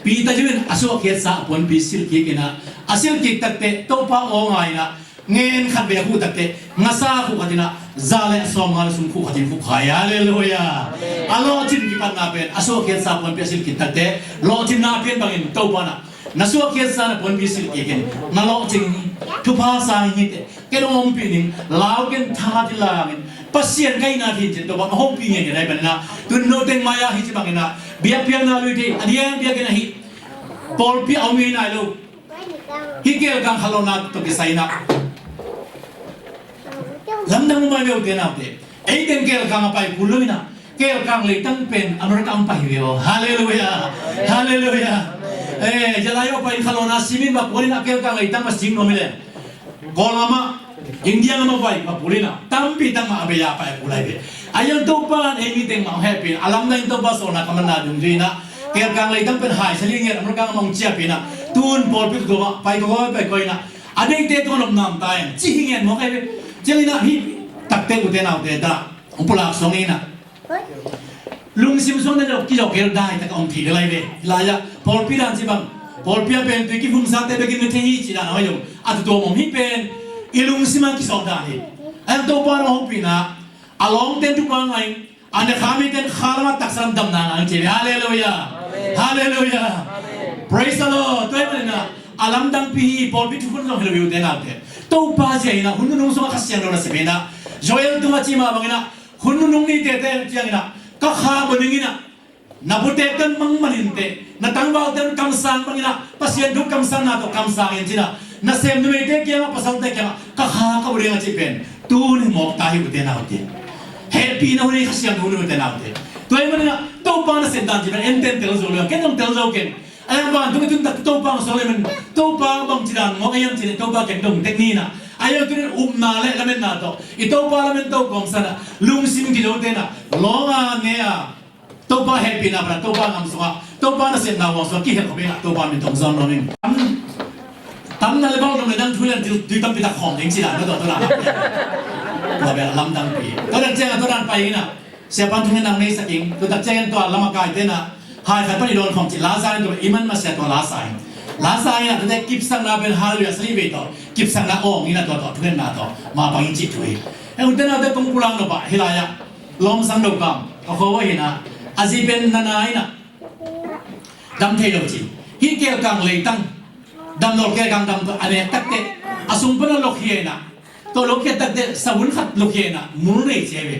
pi ta jun aso ke sa pon pi sil ki ke na asil ki tak te to pa o ngai na ngen khat be hu tak te ngasa khu khatina zale som ngal sum khu khatin khu khaya hallelujah alo chin ki pan na ben aso ke sa pon pi sil ki tak te lo chin na pen bangin to pa na naso ke sa na pon pi sil ki ken na lo chin tu pa sa hi te ke lo om pi ning lao ken tha ti la ngin pasien kai na thi chin to ba ho pi nge dai ban na tu no teng maya hi chi bangina bia piang na lui ti adiang bia ke na hi pol pi au mi na lo hi kel kang halona to ke sai na lam dang ma me te na te ei den kel kang pai kulumina kel kang le tang pen Amerika am pai yo hallelujah hallelujah jalayo pai halona simin ba polina kel kang le tang mas jing no mile gol mama India ngama pai ba polina tampi tang ma abeya pai kulai be ayon to pa ei mi teng ma happy alam na to ba so na kamana dung dina kel kang le tang pen hai saling nge Amerika ngam chia pina ตูนปอลพิตัวไปก็ไปก็นะอันนี้เตะตัวลมน้ำตายจีเงี้ยมองไอ้เจ้านี่นะฮีตักเตะอุเทนเอาเตะตาองปุลาสองนี่นะลุงซิมส่งเนี่ยเรากี่จอกเกลือได้แต่ก็องทีอะไรเว้ยลายะปอลพิรันจิบังปอลพิอาเป็นตัวกี่ฟุ้งซ่านแต่เป็นเทนีจีน่ะน้อยอยู่อันตัวมองฮีเป็นอีลุงซิมันกี่สอบได้ไอ้ตัวปอลเราปีน่ะอารมณ์เต็มทุกวันไงอันนี้ข้ามีเต็มข้าราตักสันดำนางอันเจริญฮาเลลูยาฮาเลลูยา praise the Lord ตัวเองนะอาลัมดังปีปอลพิทุกคนเราเห็นวิวเดนเอาเถอะตัวป้าเจ้านะหุ่นนุ่งสมาคัสยันเราละสิเบนะโจเอลตัวจีมาบังนะหุ่นนุ่งนี่เตะเตะจีนะก็ข้าบนนี้นะนับเตะกันมังมันหินเตะนับตั้งบ่าวเตะคำสั่งบังนะภาษาดูคำสั่งนะตัวคำสั่งเองจีนะนับเซมดูไม่เตะเกี่ยวกับภาษาเตะเกี่ยวกับข้าก็บริหารจีเป็นตัวนี่หมอกตายอยู่เดนเอาเถอะเฮปปี้นะหุ่นนี่คัสยันหุ่นนี่เดนเอาเถอะตัวเองนะตัวป้านะเสด็จจีเป็นเอ็นเตนเตลโซเลยแค่ต้องเตลโซเก่งไอ้บ้านทุกคนตักตัวป้าโซเลยมันตัวป้าบางจีนังมองไอ้ยังจีนตัวป้าเก่งตรงเทคนิคนะไอ้ยังตัวนี้นาเล่ละเม็นนาโตอีตัวป้าละเม็นตัวกองสันนะลุงซิมกิโลเตนะลองอ่ะเนี่ยตัวป้าแฮปปี้นะปะตัวป้างามสวะตัวป้าน่ะเสด็จนาวสวะกี่เห็นเขาเป็นตัวป้าเป็นตรงซ้อนเราเนี่ยตั้งนั่นเลยบ้างตรงนี้นั่งทุเรียนดูตั้งเป็นตะของจริงๆนะตัวตัวนั้นตัวแบบลำดังปีตัวนั้นเจ้าตัวนั้นไปนะเสียปันทุเรียนนั่งในสักอิงตัวตัดเจ้าตัวละมากายเต้นะหายขัดปนิดอนของจิตลาซายตัวอิมันมาเสียตัวลาซายนะตัวเด็กกิบสังนาเป็นฮาลูยาสลีเวตอกิบสังนาโอ่งนี่นะตัวทุเรียนนาตัวมาบังจิตถุยไอ้คนเต้นอะไรต้องกุลังตัวป่ะเฮลายะลองสังดกกามเขาว่าเห็นนะอาจีเป็นนานายนะดำเทโลจีฮิเกลกังเลยตั้งดำโลกเกลกังดำตัวอันนี้ตักเตะอาสุมปนโลกเฮียนะตัวโลกเกตักเตะสมุนขัดโลกเฮียนะมุนเรย์เจเว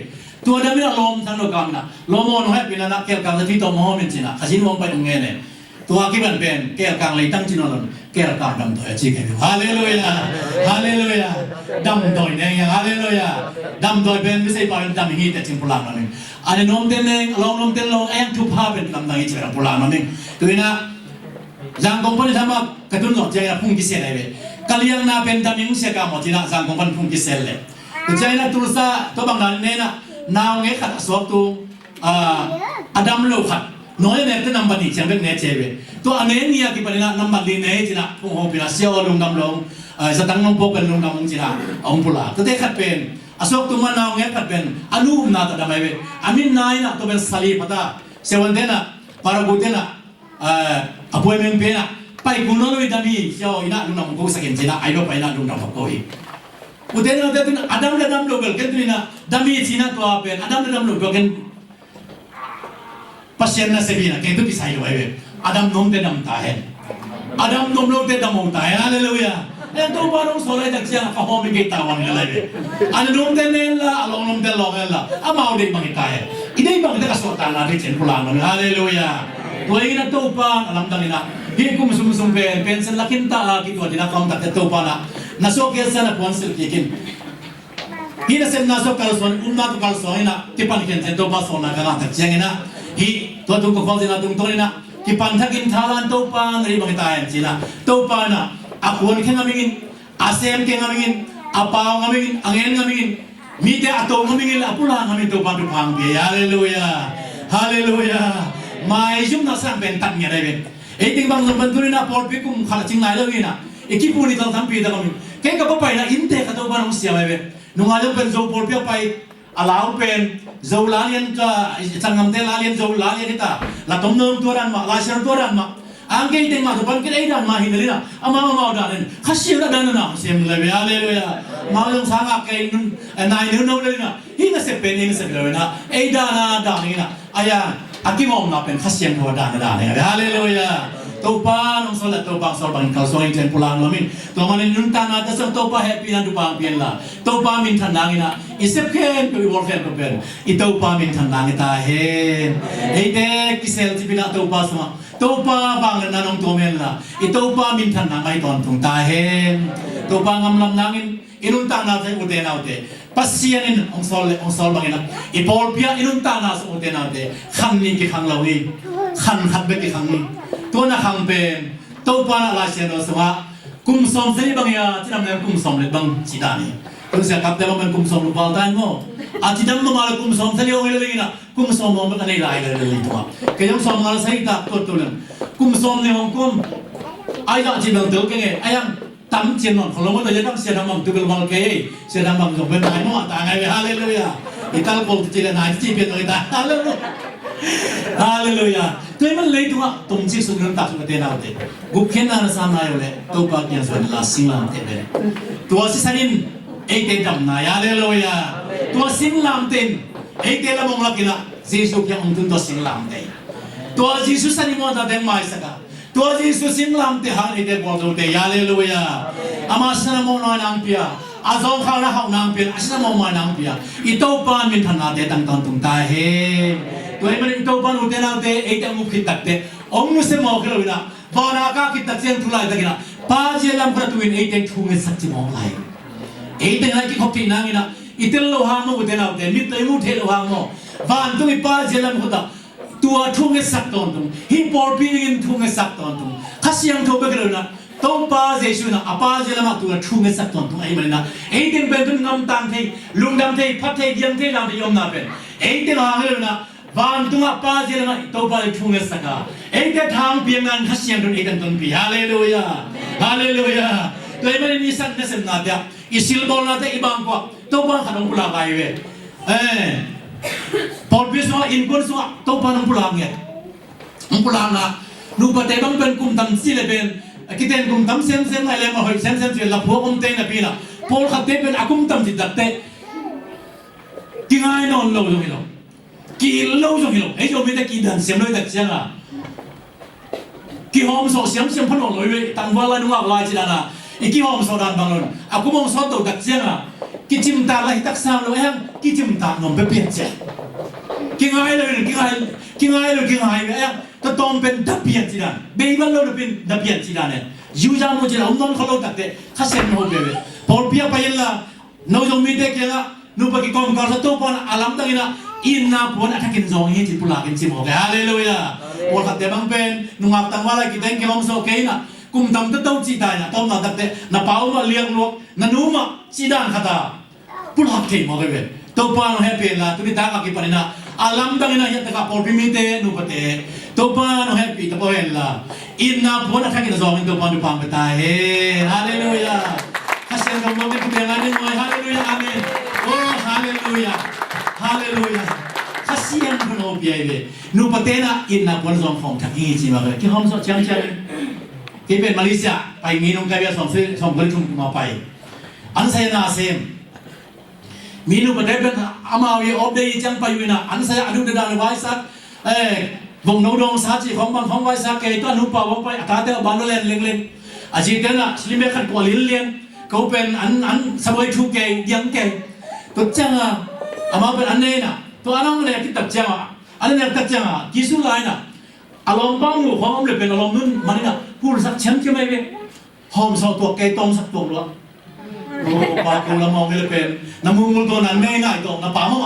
ตัวดำนี่ละลมทั้งโลกามนะลมโอนให้เป็นนะเกลกังที่ตัวมอมินจีนะขจินวงไปตรงเงี้ยเนี่ยตัวกี่บันเป็นเกลกังเลยตั้งจีนอลนเกลกังดำตัวจีเกลฮาเลลูยาฮาเลลูยาดำตัวเนี่ยฮาเลลูยาดำตัวเป็นไม่ใช่ปล่อยดำฮีแต่จิงพลังนั่นเองอันนี้นมเต้นเองลองนมเต้นลองเอ็งทุบผ้าเป็นลำดังฮีจิเป็นพลังนั่นเองตัวนี้นะยังคงเป็นธรรมะกระตุ้นหลอดใจนะพุ่งกิเสเลย kalian na pendaming siya ka mo tina sang kong panpung kiselle kaya na tulsa to bang nan nena naong e khat asok tu adam lo khat noy ne te number ni chang ne chebe to ane niya ki panina number ni ne tina kung ho pina siya lung dam long sa tang nong pokan lung dam tina ong pula to te khat pen asok tu man naong e khat pen anum na ta damai be amin nai na to ben sali pata sewan dena para gutena appointment pe na pai kuno lo idami yo ina lung nam ko sakin jina ayo pai na lung nam ko hi uden na tin adam la dam lo gel ken na dami jina to apen adam la dam lo gel pasien na sebina ken to pisai lo ai adam nom te dam ta hen adam nom lo te dam ta hen hallelujah en to barong solai tak sia ka ho mi ke tawan ni lai be an nom te nen la along nom te lo la amau de bang ta hen idai bang te ka so ta na de chen pulang hallelujah tuai na to pa alam dang ina hi kum sum sum ben pension lakin ta ki to dina kam tak to pa na so ke sa na pon sel kikin hi na sem na so kal son umna to kal so ina ki pan ken to pa so na ka ta chang ina hi to tu ko khol dina tung to ina ki pan thakin thalan to pa ngri bang ta en china to pa na akon ken amingin asem ken amingin apaw amingin angen amingin mi te ato amingin apula ngamin to pa tu phang bi hallelujah hallelujah mai zum na sang ben tak nya dai ben ting bang lam ban tu na por pi kum khala ching lai lo ni na ekipu ni tal tham pi da kami ken ka pa pai na in te ka to ba nong sia mai be nunga lo pen zo por pi pai alau pen zo la lian ka changam te la lian zo la lian ta la tom nom tu ran ma la shar tu ran ma ang ke ting ma to ban ke dai ran ma hin na ama da nen khashi la dan na sem le be hallelujah ma long sa nga ke nun nai no le na hi na se pen ni se le na ei da ni na aya aki ngom na pen khasian ho da ne hallelujah to pa nong solat to pa sol bang kal so iten pulang lamin to manin nun ta na ta so to pa happy na du pa pian la to pa min than nang ina isep ken to work ken pen I to pa min than nang ta hen ei te kisel ti bina to pa sama to pa bang na nong to men la I to pa min than nang ai ton tung ta hen to pa ngam lam nangin inun ta na te ute na ute pasianin ong sol bang ina I pol pia inun ta na so ute na ute khang ni ki khang lawi khang khat be ki khang niตัวนักขังเป็นตัวปานาลาเชนอสมากุมสมเสรีบางอย่างที่ทำในกุมสมเล็บบางจีดานี่ตัวเสียกับแต่ว่ามันกุมสมลูกบอลได้มั้งอาจจะทำตัวมากุมสมเสรีโอ้ยเลยนะกุมสมมองมันอะไรเลยตัวก็ยังสมมาใส่ตาตัวนั้นกุมสมในห้องกุม ai đó chỉ bằng tớ cái nghề ai ăn tắm chiến nónของเราเมื่อจะต้องเสียน้ำมันตุกลมังเกยเสียน้ำมันส่งเป็นไหนมั่วต่างไงฮาเลลูยาอีตาโกจีเลนายจีเป็นเลยตาฮาเลลูยาฮาเลลูยาตัวมันเลยตัวตรงที่สุดนั้นตัดสุดเต็มเอาเด็กกุ๊กเข็นอะไรสามนายเลยตัวปากยังส่วนลาสิงลามเต็มเลยตัวสิสันินเอเต็มจำนายฮาเลลูยาตัวสิงลามเต็มเอเต็มละมงลักกินะซีสุกยังองตุนตัวสิงลามเต็มตัวจีสุสันิมอตาเต็มไม่สักตัวจีสุสิงลามเต็มหาเอเต็มบอกตัวเต็มฮาเลลูยาอามาสนามน้อยนางเปียอาจงข้าวละข้าวนางเปียอาสนามมานางเปียอีโตปานมินธนาเตตังตันตุงตาเฮตัวมันอีโตปานอุเตนาเตเอเต็มมุขิตักเตองนุเสมอขึ้นเลยนะบานาคาคิตักเสียงทุลายตะกินะป้าเจลัมประตูอินเอเต็มทุ่งสักจิมองไลเอเต็มอะไรที่ขบตีนางอินะอีเตลโลหางโมอุเตนาเตมิตรมุเทโลหางโมบ้านตุงอีป้าเจลัมขุดตัวทุ่งสักตอนตุงฮิปปอร์ปีนินทุ่งสักตอนตุงข้าเสียงทุบไปกันเลยนะตัวป้าเจสุนะอาป้าเจลัมตัวทุ่งสักตอนตุงไอ้มันนะเอเต็มเป็นตุงงำตังเทลุงดำเทพัดเทเดียมเทลำเทยมนาเป็นเอเต็มหางเลยนะบ้านตุงอาป้าเจลัมตัวป้าทุ่งสักกะเอเต็มทางเพียงงานข้าเสียงตุงเอเต็มตุงปีฮาเลลูยาฮาเลลูยาตัวมันนี่สักนั่นเสนาเดียอิสิลบอลนาเตอีบางกว่าตัวป้าขนมกุหลาบไอเว่พอพิสว่าอินคนสว่าตัวป้าน้องกุหลาบเนี่ยน้องกุหลาบนะนูปะเตบังเป็นกุมตั้มซีเลยเป็นคิดเห็นกุมตั้มเซมอะไรมาหอยเซมเสียหลับหัวกุมเตนะพี่นะพอขัดเตเป็นอากุมตั้มจิตดัดเตกี่ไงนอนเล่าจงหิโลกี่เล่าจงหิโลไอ้โยมไม่ได้กี่ดันเสียมเลยแต่เสียงอ่ะกี่หอมสอเสียมพนองเลยตั้งวันละนึกว่าลายจีดานะอีกี่หอมสอดันบางเลยอากุมองสอตัวดัดเสียงอ่ะกี่จิมตาละหิตักสามเลยฮะกี่จิมตานมไปเปลี่ยนเสียกี่ไงเลยกี่ไงเอ๊ะตัวตอมเป็นดับเบียนจีดันเบย์บัลโลเป็นดับเบียนจีดันเนี่ยยูจามุจีดันอุ้มนอนเขาโลตัดเตะข้าเสียงโนเบย์พอเปียไปยังละโนจงมีเด็กยังละนูปะกิกอมการสตูปอนอาลัมตังอินะอินนาปอนอัฐกินจงเฮจิปุลากินจิโมเกฮาเลลูยาพอขัดเตะบังเป็นนุ่งอับตังวาลากิเตงกิลอมโซเกย์นะกุมตำเต้าจีตายนะต้มนาตัดเตะนาเป้ามาเลี้ยงลูกนานูมาจีดันขัดตาปุลากินโมเกย์ตัวปานเฮเปียละตุนิตากากิปานินะalam tangina hiat ka por pimite nu pate to pa no happy to poella inna bona thakina zong to pa nu pang beta he hallelujah hasen dong mo ku yang ani moi hallelujah amen oh hallelujah hasian no biaile nu pate na inna bon zong phong thaki chi ma ki hom so chang ki ben malaysia pai mi nong ka bia song kon thum ma pai an sai na semมีนูประเทศเป็นอามาวีออฟเดย์จังไปอยู่นะอันใส่อนุเดดานไว้สักวงโนดงสาจีของบางของไว้สักเกยตัวนุปาวงไปอาตาเตอบานเล่นเล่นอาจีเดน่ะสลิมเบขันกว่าลิ้นเลี้ยงเขาเป็นอันสบายทุกเกยยังเกยตัวจังอ่ะอามาเป็นอันนี้น่ะตัวอันนั้นเนี่ยที่ตัดจังอ่ะอันนี้ตัดจังอ่ะกิสุไลน่ะอารมณ์บ้างอยู่ของอมเลยเป็นอารมณ์นั้นมันนี่น่ะพูดสักเช้มใช่ไหมพี่หอมสองตัวเกยตรงสักตัวละโอ้ปากกูละมองไม่เป็นน้ำมือตัวนั้นไม่ง่ายตรงน้ำปลาหม้อ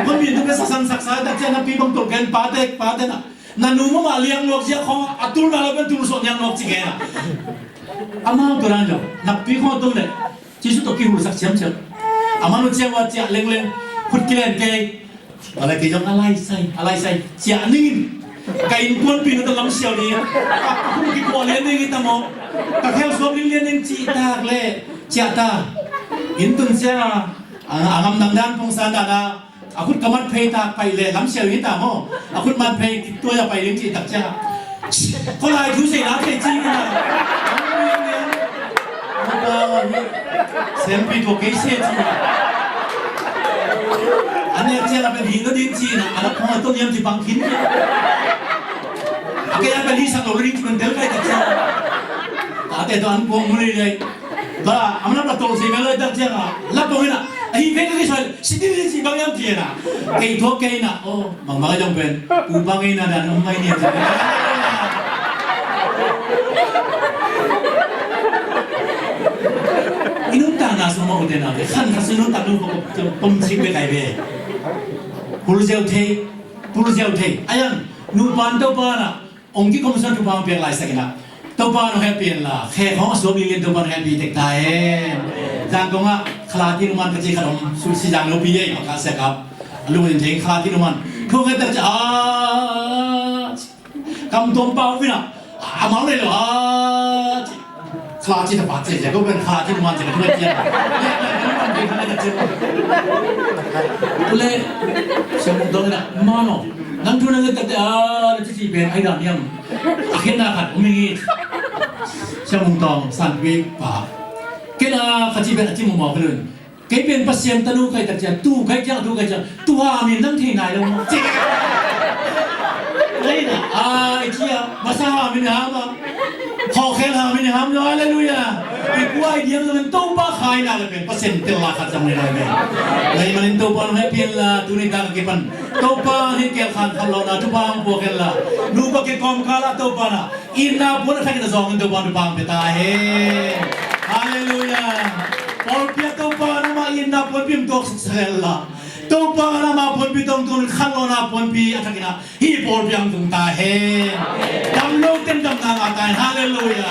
มันมีทุกสักสักสายแต่เจ้าน้ำปีบางตัวกันปาเต็กน่ะนั่นนูมาเลี้ยงลูกเจ้าของอัตุลอะไรเป็นตุลสดยังลูกจิเกน่ะอามาตัวนั้นเลยนับปีของตัวเลยที่สุดตัวกี่หูสักเฉียมอามาโนเจ้าว่าเจ้าเล็งขุดเกลื่อนเกยอะไรกี่จังอะไรใส่เจ้านิ่งkain pun pinu dalam siau ni aku pergi kualian ni kita mau tak hal suam ni lian yang cita le cita intun siapa angam nangdan pung sana na aku kamat pay tak pay le dalam siau ni tak mau aku mat pay tu ya pay yang cita cita kalau itu saya nak cita apa sempi tu kese cita ane cita pen hindu di cina anak kau tu yang di bangkin kaya bali sa lori kuntel kay tatsa ate to an pong muli dai ba amna pa tol si melo tatsa la la pong na ai ve ka kisal sidin si bang yam tiena kay to kay na oh mang mga jong pen upang ina dan umay niya inunta na sa mga uten na kan kasunod tanu pom sing be kay be pulujel the ayan nu pan to pa naองค์ที่คอมมิชชั่นทุกภาคเปลี่ยนหลายสักนะตัวบ้านเราให้เปลี่ยนละแค่ของสวมเรียนตัวบ้านให้ปีเด็กตายจางตรงอ่ะคลาที่นุ่มันกระจิขนมสุสิจางโลปีเย่ของการเสกครับลูกเห็นเทงคลาที่นุ่มันทุกคนแต่จะกำตัวเปล่าพี่นะ อามาเลยเหรอคลาที่ตะปัดเจ๊ก็เป็นคลาที่มันจะเป็นเพื่อนเจ๊เนี่ยมันเป็นอะไรกันเจ๊ก็เลยเชื่อมึงตรงนี้นะมาโน่นั่งทุนนั่งแต่ที่เป็นไอ้ดำยังอาคิดนะครับมีเชื่อมึงตรงสันวิป่าแค่น่ะขัดจีเป็นอาชีพมึงบอกเลยแค่เป็นพัศยันตะลุใครตัดเจ๊ตู้ใครจ้างตู้ใครจ้างตู้หามีนั่งที่ไหนแล้วเจ๊เลยนะไอ้เจี๊ยมาสร้างมีน้ำอ่ะพอแค่ทำมีน้ำน้อยเลยลุยอ่ะอีกว่าไอเดียมันตู้ป้าขายน่ะเลยเป็นเปอร์เซ็นต์เท่าไหร่ขัดจำไม่ได้เลยเลยมันตู้ป้าให้เพียงละตุนิตากี่ปันตู้ป้าที่เกี่ยวขันขันเรานะตู้ป้าของพวกเราละนูป้าเกี่ยวกับกาลาตู้ป้านะอินนาพูดอะไรกันจะส่งตู้ป้าตู้ป้าไปตายฮาเลลูยาพอเพียงตู้ป้านะมาอินนาพูดพิมพ์ตัวสุดเสร็จละตู้ป้านะมาพูดพิมพ์ตรงตุนขันเรานะพูดพิมพ์อะไรกันนะฮีพูดพิมพ์ตรงตาเฮดำโลกเต็มดำนางอาตายฮาเลลูยา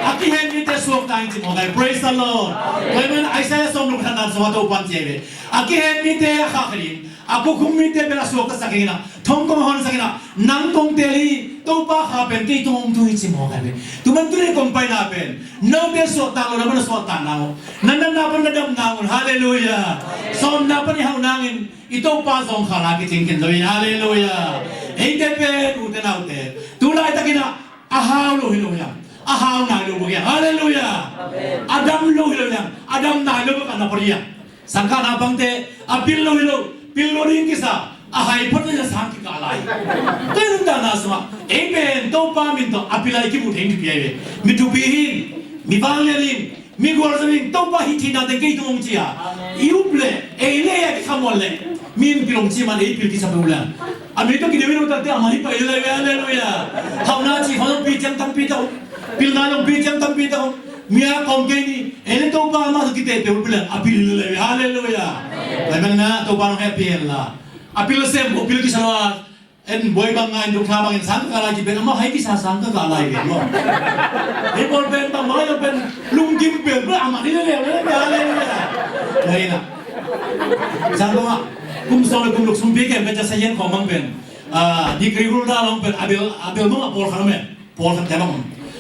อากิเฮนมีแต่สวมตายจริงๆโอเค praise the Lord เพราะมันไอ้เจ้าสมนุกท่านนั้นสวัสดิ์ปันเจเวอากิเฮนมีแต่ข้าขลินอากุคุมมีแต่เป็นสวกสักกินะทงกงฮอนสักกินะนังกงเตลีตู้ป้าข้าเป็นที่ตรงตุยจริงๆโอเคตุมันตุยกงไปนาเป็นน้องเดสวดตาเราไม่ได้สวดตาเรานั่นนับเป็นระดับนางฮาเลลูยาสมนับเป็นห้องนางอินอีตู้ป้าสงขลากิจริงๆเลยฮาเลลูยาเอ็งเดเป็นอุตนาอุตเตตุลายตะกินะอาฮาวโลฮิโลยาอาฮาวนาโลบุกยาฮาเลลูยาอาดัมโลฮิโลยาอาดัมนาโลบุกนาปริยาสังฆนาบังเตอาปิลโลฮิโลปิลโลริงกิสาอาไฮพัฒนาสังกิกาลายก็ยังด้านนั้นสมาเอ็งเป็นตัวป้ามินโตอาปิลายกิบุเทงกิเยมิทูบิหินมิบางเลนินมิกวาร์ซมินตัวป้าฮิตินาเดกิตงจียายูเปลเอเลียกิขามอลเลมินพิลงจีมันเอพิลกิสาเปอุลาอามิโตกิเดวิโนตัดเตอามาฮิปะเอเลเวฮาเลลูยาฮาวนาจีฮาวนาปีจังตัมปีโตPilnalong bijang tampito miya kongkeni ene to pa ma kite pe ulan apil le hallelujah laban na to pa happy la apil sem apil ki salwa en boy bang ngai duk tha bang sang ka la ji ben ma hai ki sa sang ka la ge mo e bol ben ta ma yo ben lung kim ben ba ma ni le hallelujah lai na sang ko kum so le kum luk sum bi ke ben ja sayen ko mang ben di krigul da long ben abil mo apol kharme pol khat ta bang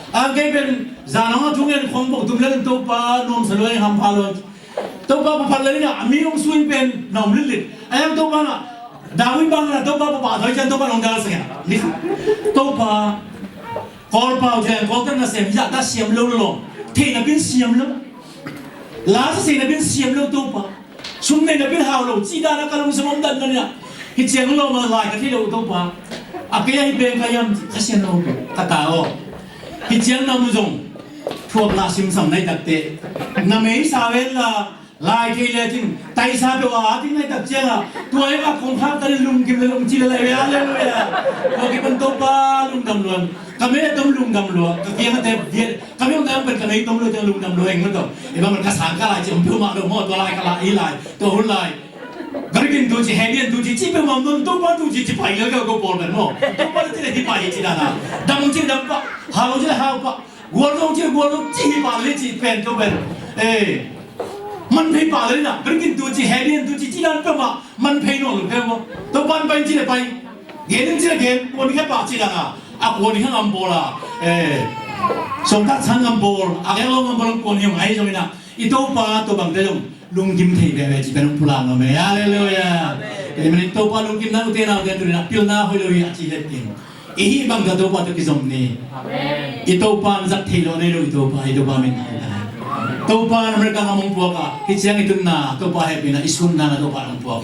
ang kay ben zanang atungen khong bok tumlen to pa nom saloi ham phalon to pa phalai na ami ong swing pen nom lit ayam to pa na dawi bang na to pa pa thoi chan to pa long dal sa ni to pa kol pa jen kol tan na sem ya ta siam lo lo the na bin siam lo la sa se na bin siam lo to pa sum ne na bin haw lo chi da na ka long samom dan na ya hi cheng lo ma lai ka thi lo to pa akya hi ben ka yam ka sian lo ka ta oฮิเจียงนำมุจงพวกลาชิมสัมในตัดเตะนำเองสาวเวลาลายที่เลจิงไตซาเบว่าที่ในตัดเจียงตัวเองก็คงภาพตะลุงกินเลยลุงจีอะไรเวลาเลยพวกที่เป็นตัวป้าลุงดำล้วนก็ไม่ได้ต้องลุงดำล้วนก็เกี่ยงแต่เดียก็ไม่ต้องแต่เป็นกันในต้องเลยจะลุงดำล้วนเองมันต้องไอ้บ้ามันกระสังกระไรจะมันเพิ่มมาดูหม้อตัวลายกระไรอีลายตัวหุ่นลายก็กินดูจีเฮเดียนดูจีจีเป็นมันตัวป้าดูจีจีไปแล้วก็บอลแบบนู้ตัวป้าที่ไหนที่ไปจีนั่นนะดำจีดำป้าหาวจีหาวป้าวัวลงจีป้าเลยจีเป็นก็เป็นมันเพย์ป้าเลยนะก็กินดูจีเฮเดียนดูจีจีนั่นก็มามันเพย์โน่หรือเพย์วะตัวป้าไปจีเลยไปเห็นจีเลยเห็นวันนี้แค่ป้าจีนั่นอ่ะวันนี้แค่อัมโบล่ะสมทัศน์อัมโบลอะไรลงอัมโบลคนยังไงตรงนี้นะอีตัวป้าตัวบางเรื่องลุงกิมที่แบบจีเป็นลุงพลางเนาะฮาเลลูยาแต่มันตัวป้าลุงกิมนั่งอุเทนาอุเทนตัวนี้นะพิลนาฮอลลูยาจีเล็ดกินอีบางตัวป้าตัวกิจมนี่อีตัวป้าจักที่เราเนี่ยรู้ตัวป้ามินตัวป้าอเมริกามามุ่งพวกอ่ะที่เชียงอีตุนน่ะตัวป้าเฮปินะอิสุนน่ะตัวป้ามุ่งพวก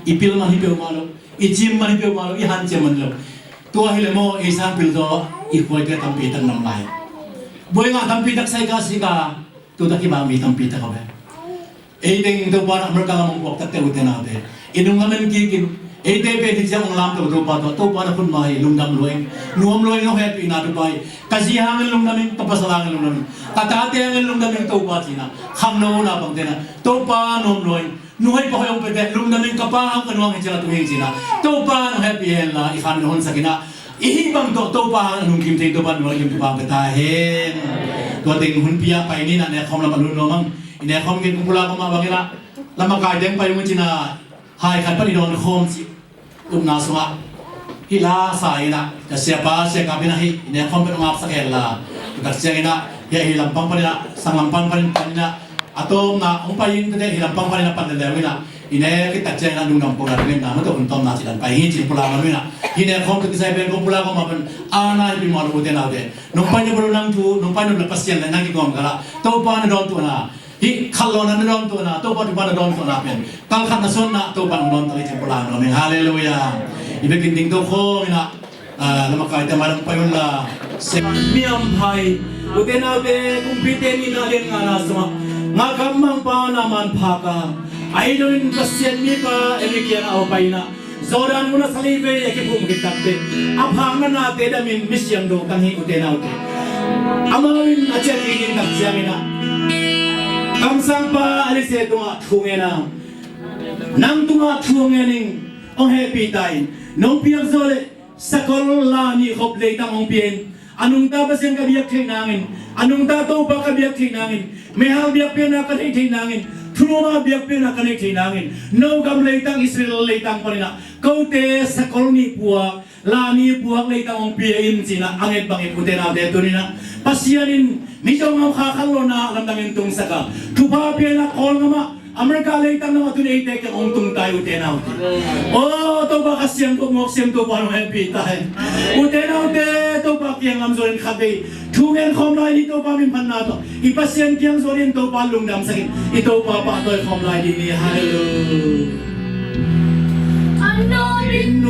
อีพิลมันฮิเปียวมาลูอีจิมมันฮิเปียวมาลูอีฮันเจมันลูตัวฮิเลโมอีสันพิลโตอีควายก็ทำปีตั้งน้ำลายบ่อยงาทำปีตักใส่กาสิกาตัวตะกี้บางมีทำปีตักเขาแบบเอเด้งตัวป้าอเมริกามุ่งพวกตัดเตอุเทนาเดอินุงงั้นมันกี่กินเอเดเป็นที่เจ้าองค์ลำตัวป้าคุณมาให้ลุงดำรวยนุ่มรวยน้องแฮปปี้นาดูไปกษีหางลุงดำมิงตับสลางลุงดำมิงตาตาเตียงลุงดำมิงตัวป้าจีน่ะคำโน้น่ะบางทีน่ะตัวป้านุ่มรวยนุ่งให้พ่อยองไปเด็ลุงดำมิงกับป้าหางกันว่างให้เจ้าตัวเองจีน่ะตัวป้าน้องแฮปปี้เฮลล่ะอีกคำนึงคนสักน่ะอีบางตัวป้านุ่งกิมเทตัวป้านุ่งกิมตัวป้าไปตาเห็นตัวเต็งหุ่นพิยาไปนี่น่ะเนี่ยคำละมันรุ่นน้องมั้งเนี่ยคำกินกุลาก็มาบางทีละแล้วมากายเด้งไปมุจิน่ะหายขัดปนิดอนคมจีอุ้มนาสวะ hila saina siapa kami na ini kompet ngap sakela kasi ina ya hilampang pa nila sangampang pa rin nila atau na umpayin tadi hilampang pa rin na pandelawina ine kita jangan nunggang pula dengan nama tu untuk nasi dan pahin ciri pula mana ine kom tu kisah ben kom pula kom apa ana ibu malu uten ada numpanya berulang tu numpanya lepas yang lain lagi kom kala tau pan don tu na hi kalau na don tu na tau pan pan don tu na pen kal kan nason na tau pan don tu ciri pula mana haleluya ibe ginting tu ko ina nama kaya malam payun la miam hai uten ada kumpite ni na len ngana semua ngagamang pa naman paka Aidon kasian ni pa emikian au paina zoran muna salibe ekipum kitabte abhangan na tedamin misyang do kanhi utenaute amawin acha igin takjamina kamsang pa alise tunga thungena nang tunga thungening ong happy time nong piang zole sakol la ni khople tang ong pien anung ta baseng kabiyak thinangin anung ta to pa kabiyak thinangin mehal biyak pien na kanhi thinangin Truma biak pina kanek tinangin, no gam leitang Israel leitang panina, kau te sekoloni puak, lani puak leitang ong piain sina angin bangin utena de tunina, pasianin mijong ang kakalona lamdangin tung saka, tupa pina kol ngama, Amerika leitang nama tunay tek ang ong tung tayo utena ute. Oh, to ba kasiyang kumok siyang to pa nung happy tayo. Utena ute, to ba kiyang amzorin kabay. Tungen komlai ito pa min panato. Ipasyan kiyang zorin to pa lungdam sakit. Ito pa patoy komlai ni hallelujah. Ano rin